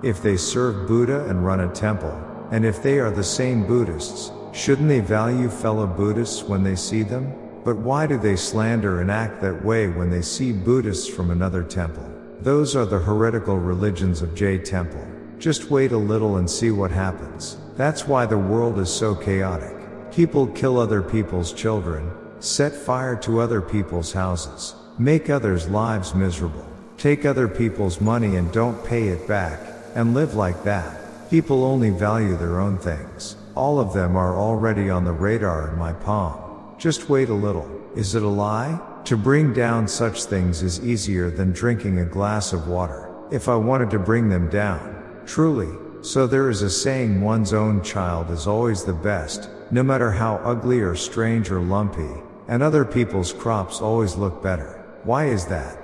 If they serve Buddha and run a temple, and if they are the same Buddhists, shouldn't they value fellow Buddhists when they see them? But why do they slander and act that way when they see Buddhists from another temple? Those are the heretical religions of J Temple. Just wait a little and see what happens. That's why the world is so chaotic. People kill other people's children, set fire to other people's houses, make others' lives miserable, take other people's money and don't pay it back, and live like that. People only value their own things. All of them are already on the radar in my palm. Just wait a little. Is it a lie? To bring down such things is easier than drinking a glass of water. If I wanted to bring them down, truly. So there is a saying, one's own child is always the best, no matter how ugly or strange or lumpy, and other people's crops always look better. Why is that?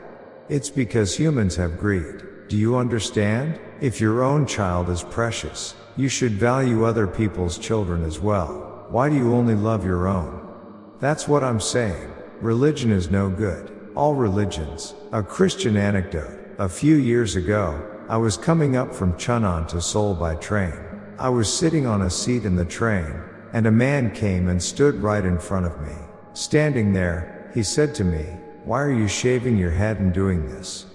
It's because humans have greed. Do you understand? If your own child is precious, you should value other people's children as well. Why do you only love your own? That's what I'm saying. Religion is no good. All religions. A Christian anecdote. A few years ago, I was coming up from Chun'an to Seoul by train. I was sitting on a seat in the train, and a man came and stood right in front of me. Standing there, he said to me, "Why are you shaving your head and doing this?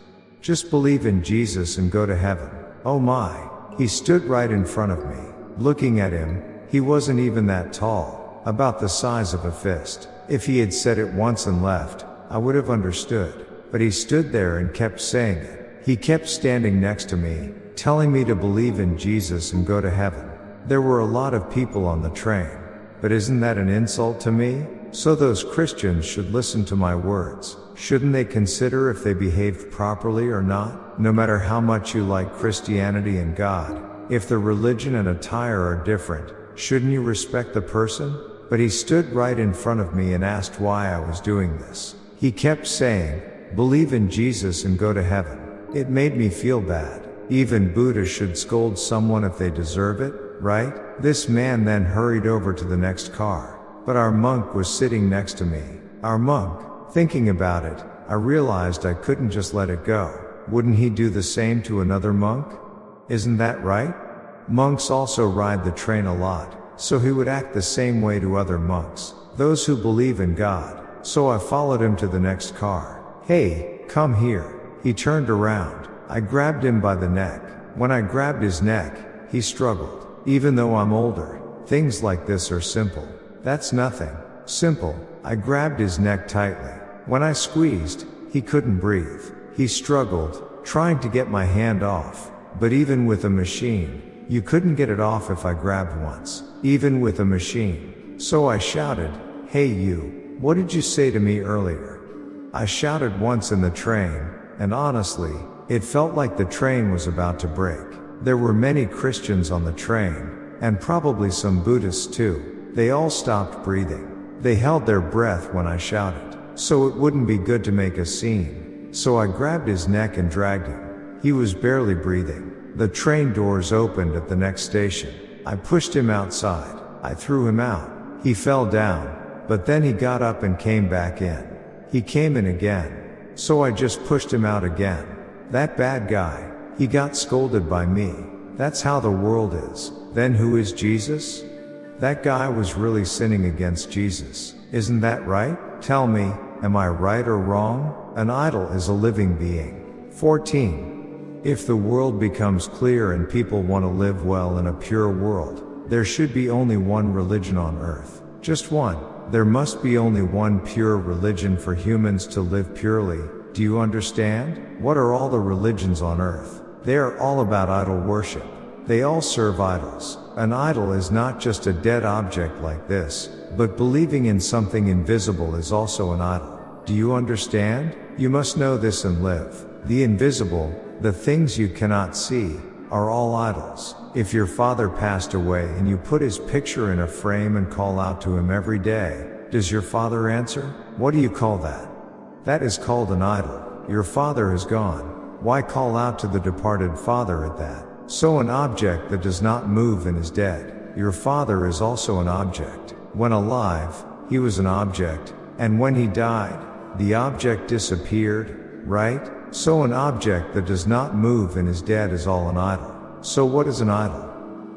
Just believe in Jesus and go to heaven." Oh my. He stood right in front of me. Looking at him, he wasn't even that tall, about the size of a fist. If he had said it once and left, I would have understood. But he stood there and kept saying it. He kept standing next to me, telling me to believe in Jesus and go to heaven. There were a lot of people on the train. But isn't that an insult to me? So those Christians should listen to my words. Shouldn't they consider if they behaved properly or not? No matter how much you like Christianity and God, if the religion and attire are different, shouldn't you respect the person? But he stood right in front of me and asked why I was doing this. He kept saying, "Believe in Jesus and go to heaven." It made me feel bad. Even Buddha should scold someone if they deserve it, right? This man then hurried over to the next car. But our monk was sitting next to me. Our monk. Thinking about it, I realized I couldn't just let it go. Wouldn't he do the same to another monk? Isn't that right? Monks also ride the train a lot, so he would act the same way to other monks, those who believe in God. So I followed him to the next car. "Hey, come here." He turned around. I grabbed him by the neck. When I grabbed his neck, he struggled. Even though I'm older, things like this are simple. That's nothing. Simple. I grabbed his neck tightly. When I squeezed, he couldn't breathe. He struggled, trying to get my hand off. But even with a machine, you couldn't get it off if I grabbed once. Even with a machine. So I shouted, "Hey you, what did you say to me earlier?" I shouted once in the train, and honestly, it felt like the train was about to break. There were many Christians on the train, and probably some Buddhists too. They all stopped breathing. They held their breath when I shouted. So it wouldn't be good to make a scene. So I grabbed his neck and dragged him. He was barely breathing. The train doors opened at the next station. I pushed him outside. I threw him out. He fell down, but then he got up and came back in. He came in again. So I just pushed him out again. That bad guy, he got scolded by me. That's how the world is. Then who is Jesus? That guy was really sinning against Jesus. Isn't that right? Tell me, am I right or wrong? An idol is a living being. 14. If the world becomes clear and people want to live well in a pure world, there should be only one religion on earth. Just one. There must be only one pure religion for humans to live purely. Do you understand? What are all the religions on earth? They are all about idol worship. They all serve idols. An idol is not just a dead object like this, but believing in something invisible is also an idol. Do you understand? You must know this and live. The invisible, the things you cannot see, are all idols. If your father passed away and you put his picture in a frame and call out to him every day, does your father answer? What do you call that? That is called an idol. Your father is gone. Why call out to the departed father at that? So an object that does not move and is dead. Your father is also an object. When alive, he was an object, and when he died, the object disappeared, right? So an object that does not move and is dead is all an idol. So what is an idol?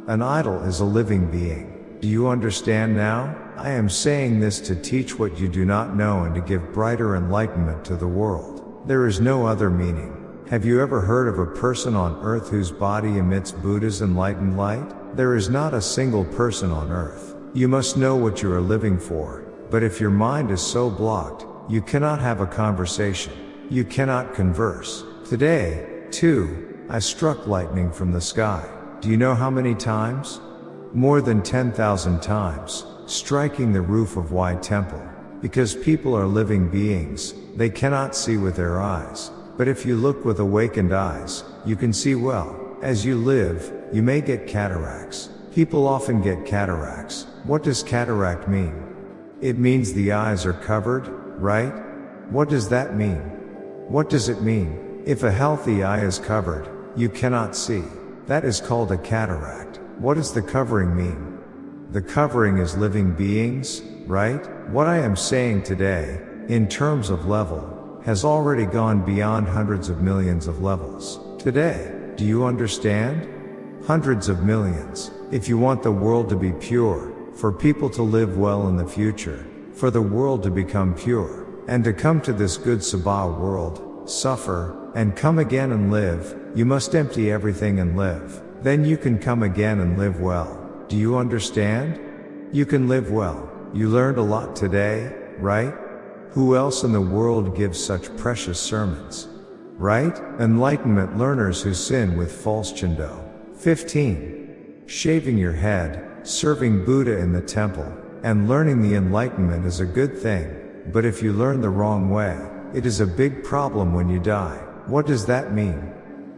An idol is a living being. Do you understand now? I am saying this to teach what you do not know and to give brighter enlightenment to the world. There is no other meaning. Have you ever heard of a person on earth whose body emits Buddha's enlightened light? There is not a single person on earth. You must know what you are living for. But if your mind is so blocked, you cannot have a conversation. You cannot converse. Today, too, I struck lightning from the sky. Do you know how many times? More than 10,000 times, striking the roof of Hyewoo Temple. Because people are living beings, they cannot see with their eyes. But if you look with awakened eyes, you can see well. As you live, you may get cataracts. People often get cataracts. What does cataract mean? It means the eyes are covered, right? What does that mean? What does it mean? If a healthy eye is covered, you cannot see. That is called a cataract. What does the covering mean? The covering is living beings, right? What I am saying today, in terms of level, has already gone beyond hundreds of millions of levels. Today, do you understand? Hundreds of millions. If you want the world to be pure, for people to live well in the future, for the world to become pure, and to come to this good Saha world, suffer, and come again and live, you must empty everything and live. Then you can come again and live well. Do you understand? You can live well. You learned a lot today, right? Who else in the world gives such precious sermons? Right? Enlightenment learners who sin with false Chindo. 15. Shaving your head, serving Buddha in the temple, and learning the enlightenment is a good thing, but if you learn the wrong way, it is a big problem when you die. What does that mean?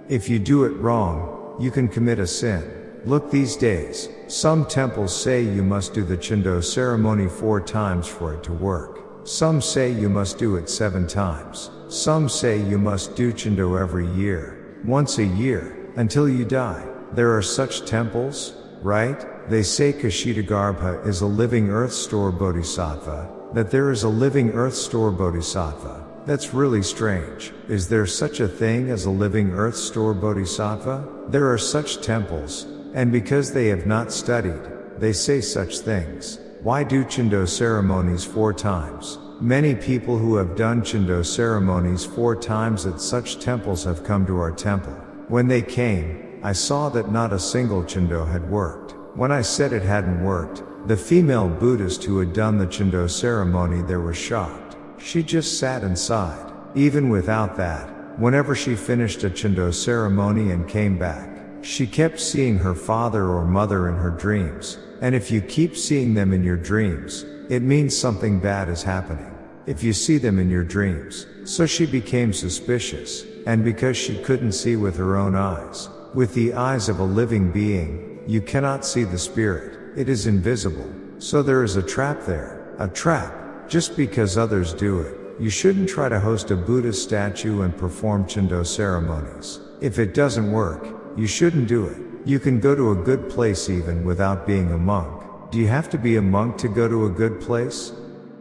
If you do it wrong, you can commit a sin. Look these days, some temples say you must do the Chindo ceremony 4 times for it to work. Some say you must do it 7 times. Some say you must do Chindo every year, once a year, until you die. There are such temples, right? They say Kshetagarbha is a living earth store bodhisattva, that there is a living earth store bodhisattva. That's really strange. Is there such a thing as a living earth store bodhisattva? There are such temples, and because they have not studied, they say such things. Why do Chindo ceremonies 4 times? Many people who have done Chindo ceremonies 4 times at such temples have come to our temple. When they came, I saw that not a single Chindo had worked. When I said it hadn't worked, the female Buddhist who had done the Chindo ceremony there was shocked. She just sat and sighed. Even without that, whenever she finished a Chindo ceremony and came back, she kept seeing her father or mother in her dreams. And if you keep seeing them in your dreams, it means something bad is happening. If you see them in your dreams. So she became suspicious, and because she couldn't see with her own eyes, with the eyes of a living being, you cannot see the spirit. It is invisible. So there is a trap there. a trap. Just because others do it, you shouldn't try to host a Buddha statue and perform Chindo ceremonies. If it doesn't work, you shouldn't do it. You can go to a good place even without being a monk. Do you have to be a monk to go to a good place?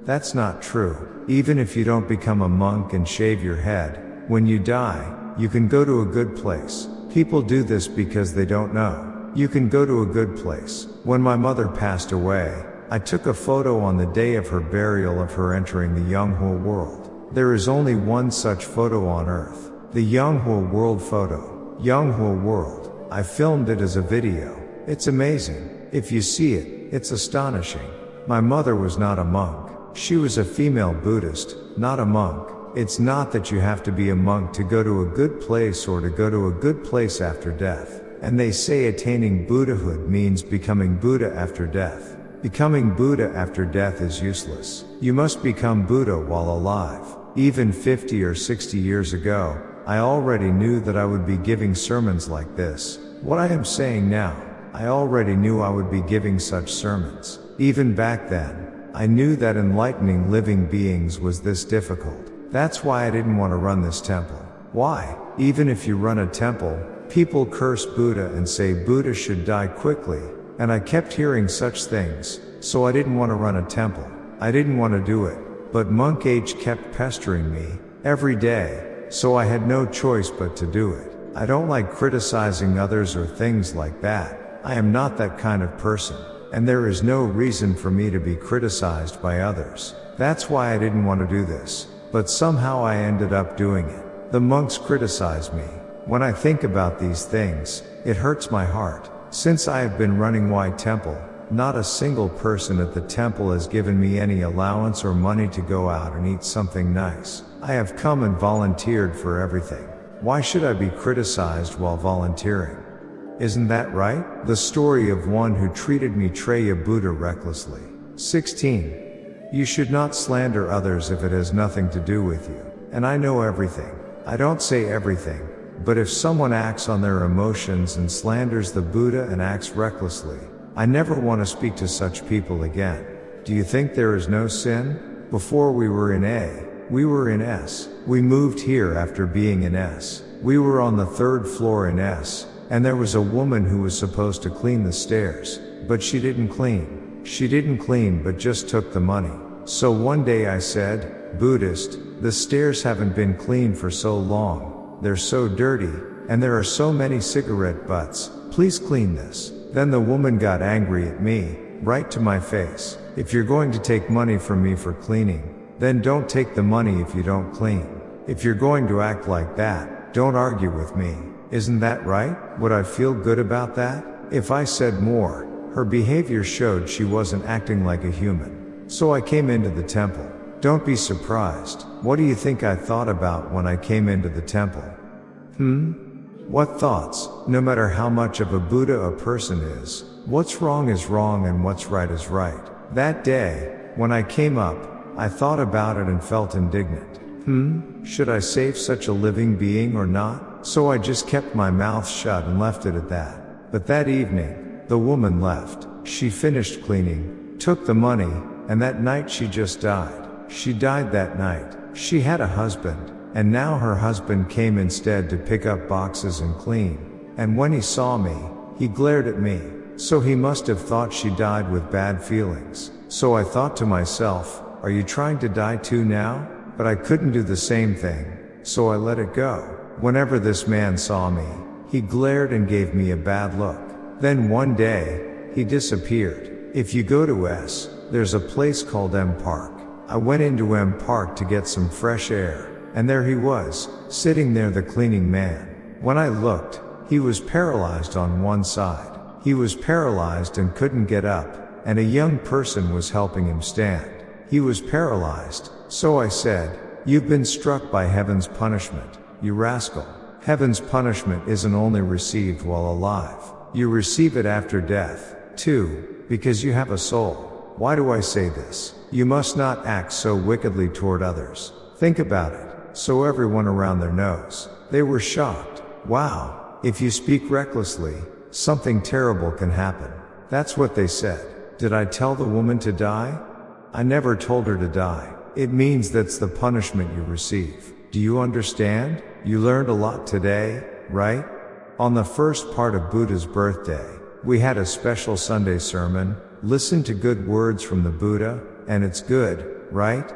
That's not true. Even if you don't become a monk and shave your head, when you die, you can go to a good place. People do this because they don't know. You can go to a good place. When my mother passed away, I took a photo on the day of her burial of her entering the Yonghwa world. There is only one such photo on earth. The Yonghwa world photo. Yonghwa world. I filmed it as a video. It's amazing. If you see it, it's astonishing. My mother was not a monk. She was a female Buddhist, not a monk. It's not that you have to be a monk to go to a good place or to go to a good place after death. And they say attaining Buddhahood means becoming Buddha after death. Becoming Buddha after death is useless. You must become Buddha while alive. Even 50 or 60 years ago, I already knew that I would be giving sermons like this. What I am saying now, I already knew I would be giving such sermons. Even back then, I knew that enlightening living beings was this difficult. That's why I didn't want to run this temple. Why? Even if you run a temple, people curse Buddha and say Buddha should die quickly, and I kept hearing such things, so I didn't want to run a temple. I didn't want to do it, but Monk H kept pestering me, every day, so I had no choice but to do it. I don't like criticizing others or things like that. I am not that kind of person, and there is no reason for me to be criticized by others. That's why I didn't want to do this, but somehow I ended up doing it. The monks criticize me. When I think about these things, it hurts my heart. Since I have been running Y Temple, not a single person at the temple has given me any allowance or money to go out and eat something nice. I have come and volunteered for everything. Why should I be criticized while volunteering? Isn't that right? The story of one who treated Maitreya Buddha recklessly. 16. You should not slander others if it has nothing to do with you. And I know everything. I don't say everything. But if someone acts on their emotions and slanders the Buddha and acts recklessly, I never want to speak to such people again. Do you think there is no sin? Before we were in A, we were in S. We moved here after being in S. We were on the 3rd floor in S, and there was a woman who was supposed to clean the stairs, but she didn't clean. She didn't clean but just took the money. So one day I said, Buddhist, the stairs haven't been cleaned for so long. They're so dirty, and there are so many cigarette butts. Please clean this. Then the woman got angry at me, right to my face. If you're going to take money from me for cleaning, then don't take the money if you don't clean. If you're going to act like that, don't argue with me. Isn't that right? Would I feel good about that? If I said more, her behavior showed she wasn't acting like a human. So I came into the temple. Don't be surprised. What do you think I thought about when I came into the temple? What thoughts? No matter how much of a Buddha a person is, what's wrong and what's right is right. That day, when I came up, I thought about it and felt indignant. Should I save such a living being or not? So I just kept my mouth shut and left it at that. But that evening, the woman left. She finished cleaning, took the money, and that night she just died. She died that night. She had a husband, and now her husband came instead to pick up boxes and clean. And when he saw me, he glared at me. So he must have thought she died with bad feelings. So I thought to myself, are you trying to die too now? But I couldn't do the same thing, so I let it go. Whenever this man saw me, he glared and gave me a bad look. Then one day, he disappeared. If you go to S, there's a place called M Park. I went into M Park to get some fresh air, and there he was, sitting there, the cleaning man. When I looked, he was paralyzed on one side. He was paralyzed and couldn't get up, and a young person was helping him stand. He was paralyzed, so I said, "You've been struck by heaven's punishment, you rascal. Heaven's punishment isn't only received while alive. You receive it after death, too, because you have a soul." Why do I say this? You must not act so wickedly toward others. Think about it. So everyone around there knows. They were shocked. Wow, if you speak recklessly, something terrible can happen. That's what they said. Did I tell the woman to die? I never told her to die. It means that's the punishment you receive. Do you understand? You learned a lot today, right? On the first part of Buddha's birthday, we had a special Sunday sermon. Listen to good words from the Buddha, and it's good, right?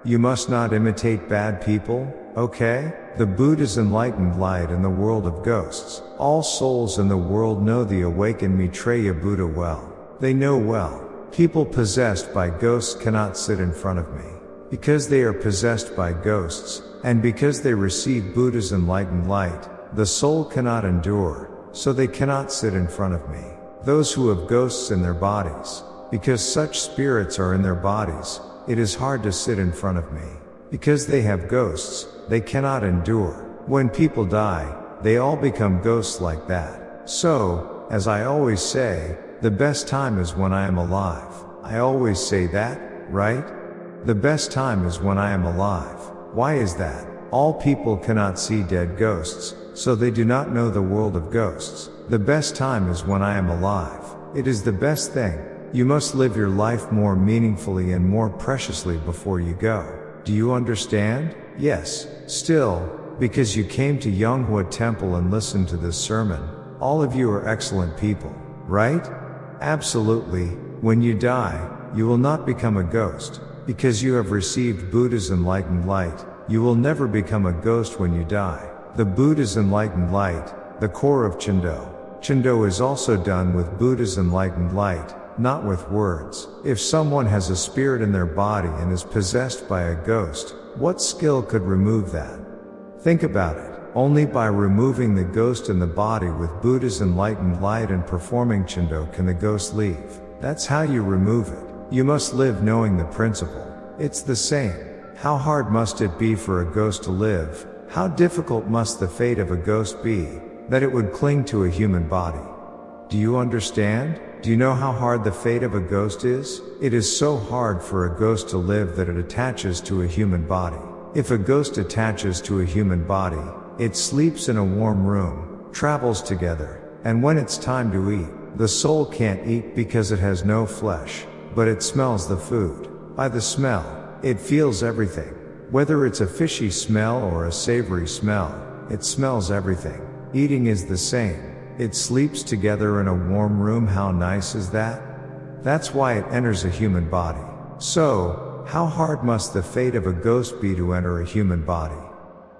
You must not imitate bad people, okay? The Buddha's enlightened light in the world of ghosts. All souls in the world know the awakened Maitreya Buddha well. They know well. People possessed by ghosts cannot sit in front of me. Because they are possessed by ghosts, and because they receive Buddha's enlightened light, the soul cannot endure, so they cannot sit in front of me. Those who have ghosts in their bodies, because such spirits are in their bodies, it is hard to sit in front of me. Because they have ghosts, they cannot endure. When people die, they all become ghosts like that. So, as I always say, the best time is when I am alive. I always say that, right? The best time is when I am alive. Why is that? All people cannot see dead ghosts, so they do not know the world of ghosts. The best time is when I am alive. It is the best thing. You must live your life more meaningfully and more preciously before you go. Do you understand? Yes. Still, because you came to Yonghwa Temple and listened to this sermon, all of you are excellent people, right? Absolutely. When you die, you will not become a ghost. Because you have received Buddha's enlightened light, you will never become a ghost when you die. The Buddha's enlightened light, the core of Chendo. Chendo is also done with Buddha's enlightened light, not with words. If someone has a spirit in their body and is possessed by a ghost, what skill could remove that? Think about it. Only by removing the ghost in the body with Buddha's enlightened light and performing Chendo can the ghost leave. That's how you remove it. You must live knowing the principle. It's the same. How hard must it be for a ghost to live? How difficult must the fate of a ghost be, that it would cling to a human body? Do you understand? Do you know how hard the fate of a ghost is? It is so hard for a ghost to live that it attaches to a human body. If a ghost attaches to a human body, it sleeps in a warm room, travels together, and when it's time to eat, the soul can't eat because it has no flesh, but it smells the food. By the smell, it feels everything. Whether it's a fishy smell or a savory smell, it smells everything. Eating is the same. It sleeps together in a warm room. How nice is that? That's why it enters a human body. So, how hard must the fate of a ghost be to enter a human body?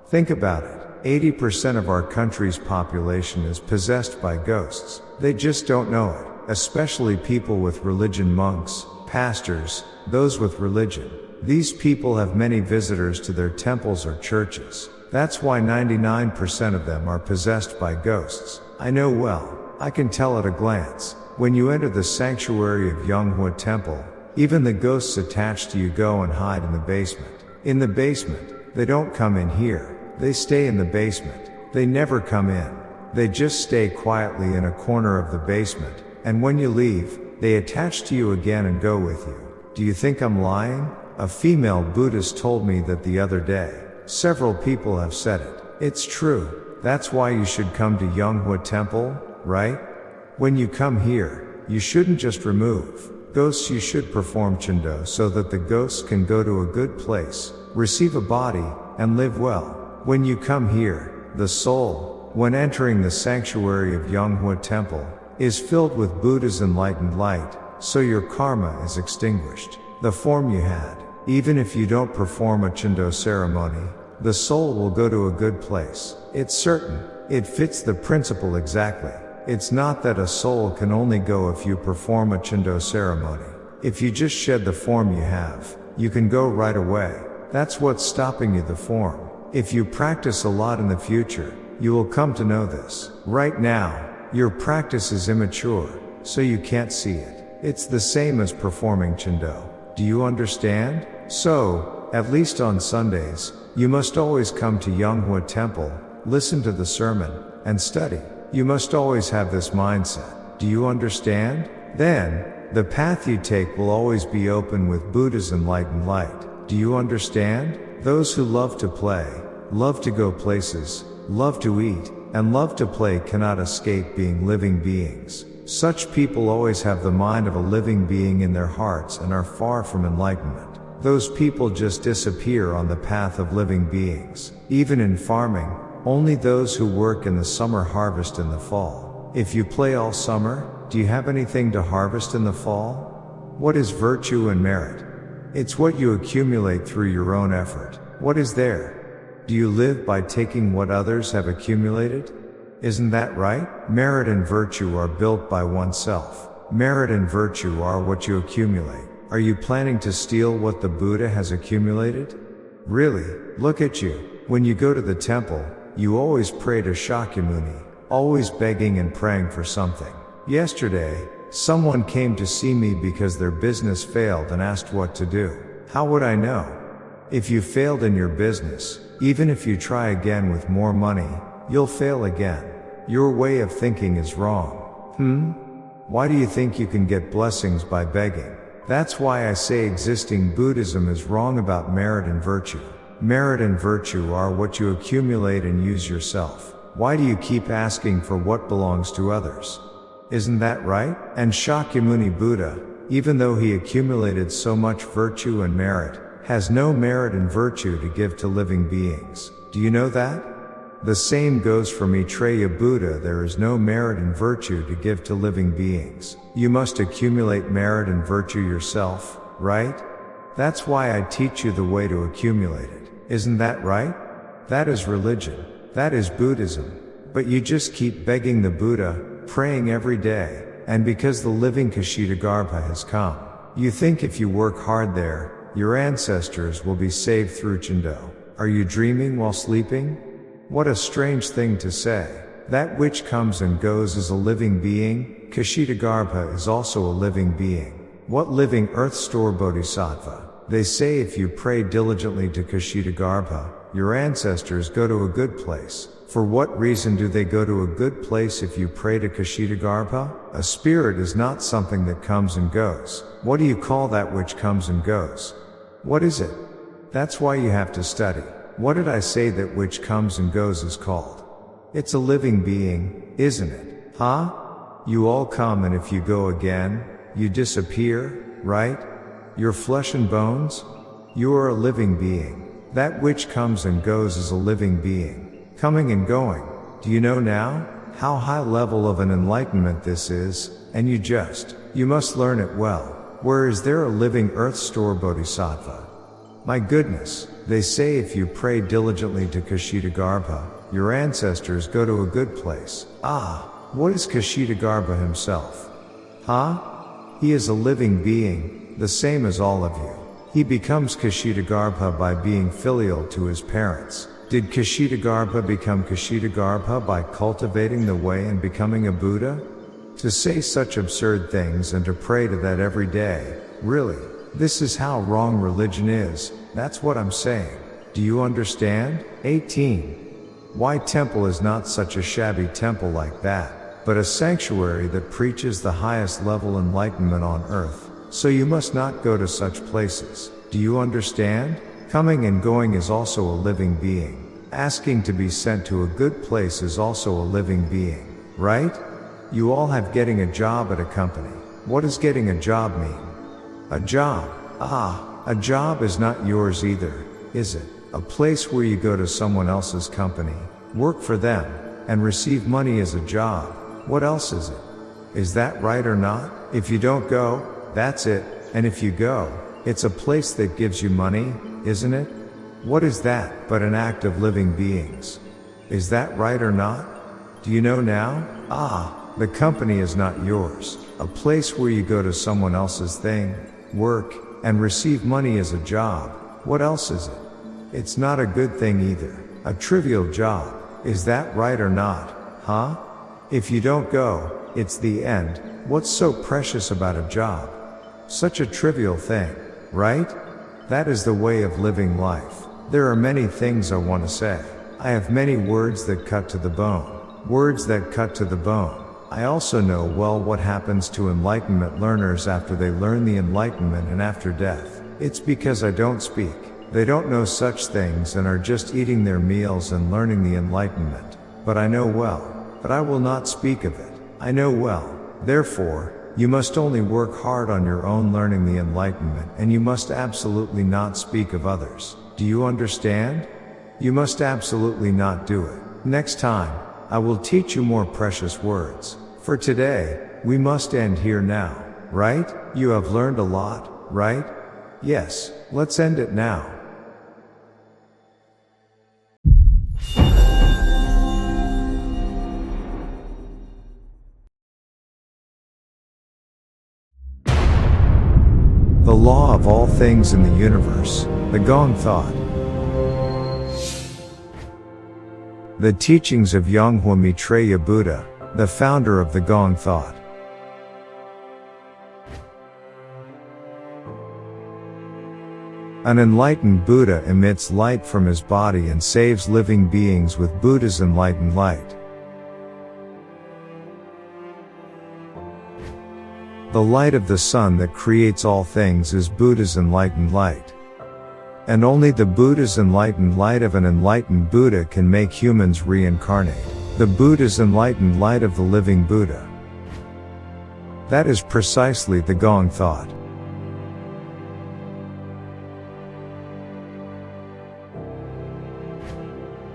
Think about it. 80% of our country's population is possessed by ghosts. They just don't know it. Especially people with religion, monks, pastors, those with religion. These people have many visitors to their temples or churches. That's why 99% of them are possessed by ghosts. I know well. I can tell at a glance. When you enter the sanctuary of Yonghwa Temple, even the ghosts attached to you go and hide in the basement. In the basement. They don't come in here. They stay in the basement. They never come in. They just stay quietly in a corner of the basement, and when you leave, they attach to you again and go with you. Do you think I'm lying? A female Buddhist told me that the other day. Several people have said it. It's true. That's why you should come to Yonghwa Temple, right? When you come here, you shouldn't just remove ghosts, you should perform Chendo so that the ghosts can go to a good place, receive a body, and live well. When you come here, the soul, when entering the sanctuary of Yonghwa Temple, is filled with Buddha's enlightened light, so your karma is extinguished. The form you had, even if you don't perform a Chendo ceremony, the soul will go to a good place. It's certain. It fits the principle exactly. It's not that a soul can only go if you perform a Chendo ceremony. If you just shed the form you have, you can go right away. That's what's stopping you, the form. If you practice a lot in the future, you will come to know this. Right now, your practice is immature, so you can't see it. It's the same as performing Chendo. Do you understand? So, at least on Sundays, you must always come to Yonghwa Temple, listen to the sermon, and study. You must always have this mindset. Do you understand? Then, the path you take will always be open with Buddha's enlightened light. Do you understand? Those who love to play, love to go places, love to eat, and love to play cannot escape being living beings. Such people always have the mind of a living being in their hearts and are far from enlightenment. Those people just disappear on the path of living beings. Even in farming, only those who work in the summer harvest in the fall. If you play all summer, do you have anything to harvest in the fall? What is virtue and merit? It's what you accumulate through your own effort. What is there? Do you live by taking what others have accumulated? Isn't that right? Merit and virtue are built by oneself. Merit and virtue are what you accumulate. Are you planning to steal what the Buddha has accumulated? Really? Look at you. When you go to the temple, you always pray to Shakyamuni, always begging and praying for something. Yesterday, someone came to see me because their business failed and asked what to do. How would I know? If you failed in your business, even if you try again with more money, you'll fail again. Your way of thinking is wrong. Why do you think you can get blessings by begging? That's why I say existing Buddhism is wrong about merit and virtue. Merit and virtue are what you accumulate and use yourself. Why do you keep asking for what belongs to others? Isn't that right? And Shakyamuni Buddha, even though he accumulated so much virtue and merit, has no merit and virtue to give to living beings. Do you know that? The same goes for Maitreya Buddha. There is no merit and virtue to give to living beings. You must accumulate merit and virtue yourself, right? That's why I teach you the way to accumulate it. Isn't that right? That is religion. That is Buddhism. But you just keep begging the Buddha, praying every day, and because the living Kshitigarbha has come, you think if you work hard there, your ancestors will be saved through Chando. Are you dreaming while sleeping? What a strange thing to say. That which comes and goes is a living being. Kshitigarbha is also a living being. What living earth store bodhisattva? They say if you pray diligently to Kshitigarbha, your ancestors go to a good place. For what reason do they go to a good place if you pray to Kshitigarbha? A spirit is not something that comes and goes. What do you call that which comes and goes? What is it? That's why you have to study. What did I say that which comes and goes is called? It's a living being, isn't it? Huh? You all come and if you go again, you disappear, right? You're flesh and bones? You are a living being. That which comes and goes is a living being. Coming and going. Do you know now how high level of an enlightenment this is? And you must learn it well. Where is there a living earth store bodhisattva? My goodness, they say if you pray diligently to Kshitigarbha, your ancestors go to a good place. What is Kshitigarbha himself? He is a living being, the same as all of you. He becomes Kshitigarbha by being filial to his parents. Did Kshitigarbha become Kshitigarbha by cultivating the way and becoming a Buddha? To say such absurd things and to pray to that every day, really? This is how wrong religion is. That's what I'm saying. Do you understand? 18. Why temple is not such a shabby temple like that, but a sanctuary that preaches the highest level enlightenment on earth. So you must not go to such places. Do you understand? Coming and going is also a living being. Asking to be sent to a good place is also a living being, right? You all have getting a job at a company. What does getting a job mean? A job. A job is not yours either, is it? A place where you go to someone else's company, work for them, and receive money as a job. What else is it? Is that right or not? If you don't go, that's it, and if you go, it's a place that gives you money, isn't it? What is that but an act of living beings? Is that right or not? Do you know now? The company is not yours. A place where you go to someone else's thing, work, and receive money as a job. What else is it? It's not a good thing either. A trivial job. Is that right or not? If you don't go, it's the end. What's so precious about a job? Such a trivial thing, right? That is the way of living life. There are many things I want to say. I have many words that cut to the bone. Words that cut to the bone. I also know well what happens to enlightenment learners after they learn the enlightenment and after death. It's because I don't speak. They don't know such things and are just eating their meals and learning the enlightenment. But I know well. But I will not speak of it. I know well. Therefore, you must only work hard on your own learning the enlightenment, and you must absolutely not speak of others. Do you understand? You must absolutely not do it. Next time, I will teach you more precious words. For today, we must end here now, right? You have learned a lot, right? Yes, let's end it now. The law of all things in the universe, the Gong thought. The teachings of Yonghwa Maitreya Buddha, the founder of the Gong thought. An enlightened Buddha emits light from his body and saves living beings with Buddha's enlightened light. The light of the sun that creates all things is Buddha's enlightened light. And only the Buddha's enlightened light of an enlightened Buddha can make humans reincarnate. The Buddha's enlightened light of the living Buddha. That is precisely the Gong thought.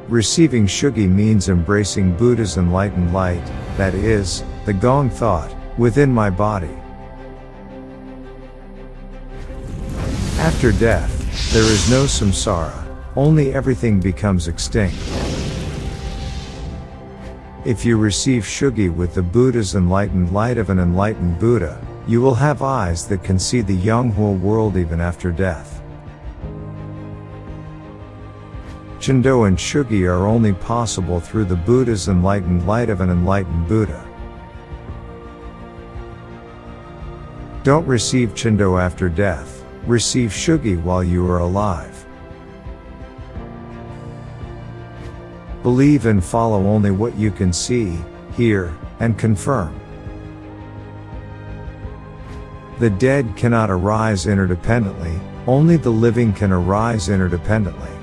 Receiving Shugi means embracing Buddha's enlightened light, that is, the Gong thought, within my body. After death, there is no samsara, only everything becomes extinct. If you receive Shugi with the Buddha's enlightened light of an enlightened Buddha, you will have eyes that can see the Yonghwa world even after death. Chendo and Shugi are only possible through the Buddha's enlightened light of an enlightened Buddha. Don't receive Chendo after death, receive Shugi while you are alive. Believe and follow only what you can see, hear, and confirm. The dead cannot arise interdependently, only the living can arise interdependently.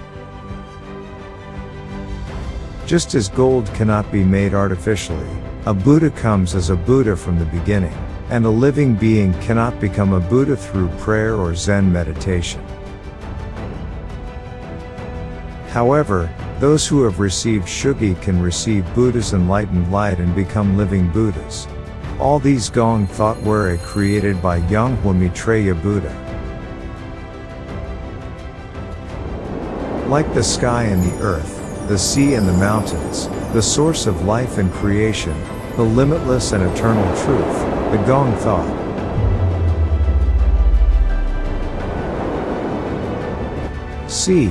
Just as gold cannot be made artificially, a Buddha comes as a Buddha from the beginning, and a living being cannot become a Buddha through prayer or Zen meditation. However, those who have received Shugi can receive Buddha's enlightened light and become living Buddhas. All these Gong thought were created by Yonghwa Maitreya Buddha. Like the sky and the earth, the sea and the mountains, the source of life and creation, the limitless and eternal truth, the Gong thought. See,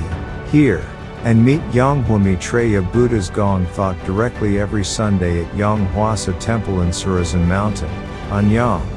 hear, and meet Yonghwa Maitreya Buddha's Gong thought directly every Sunday at Yonghwa Temple in Surazan Mountain, Anyang.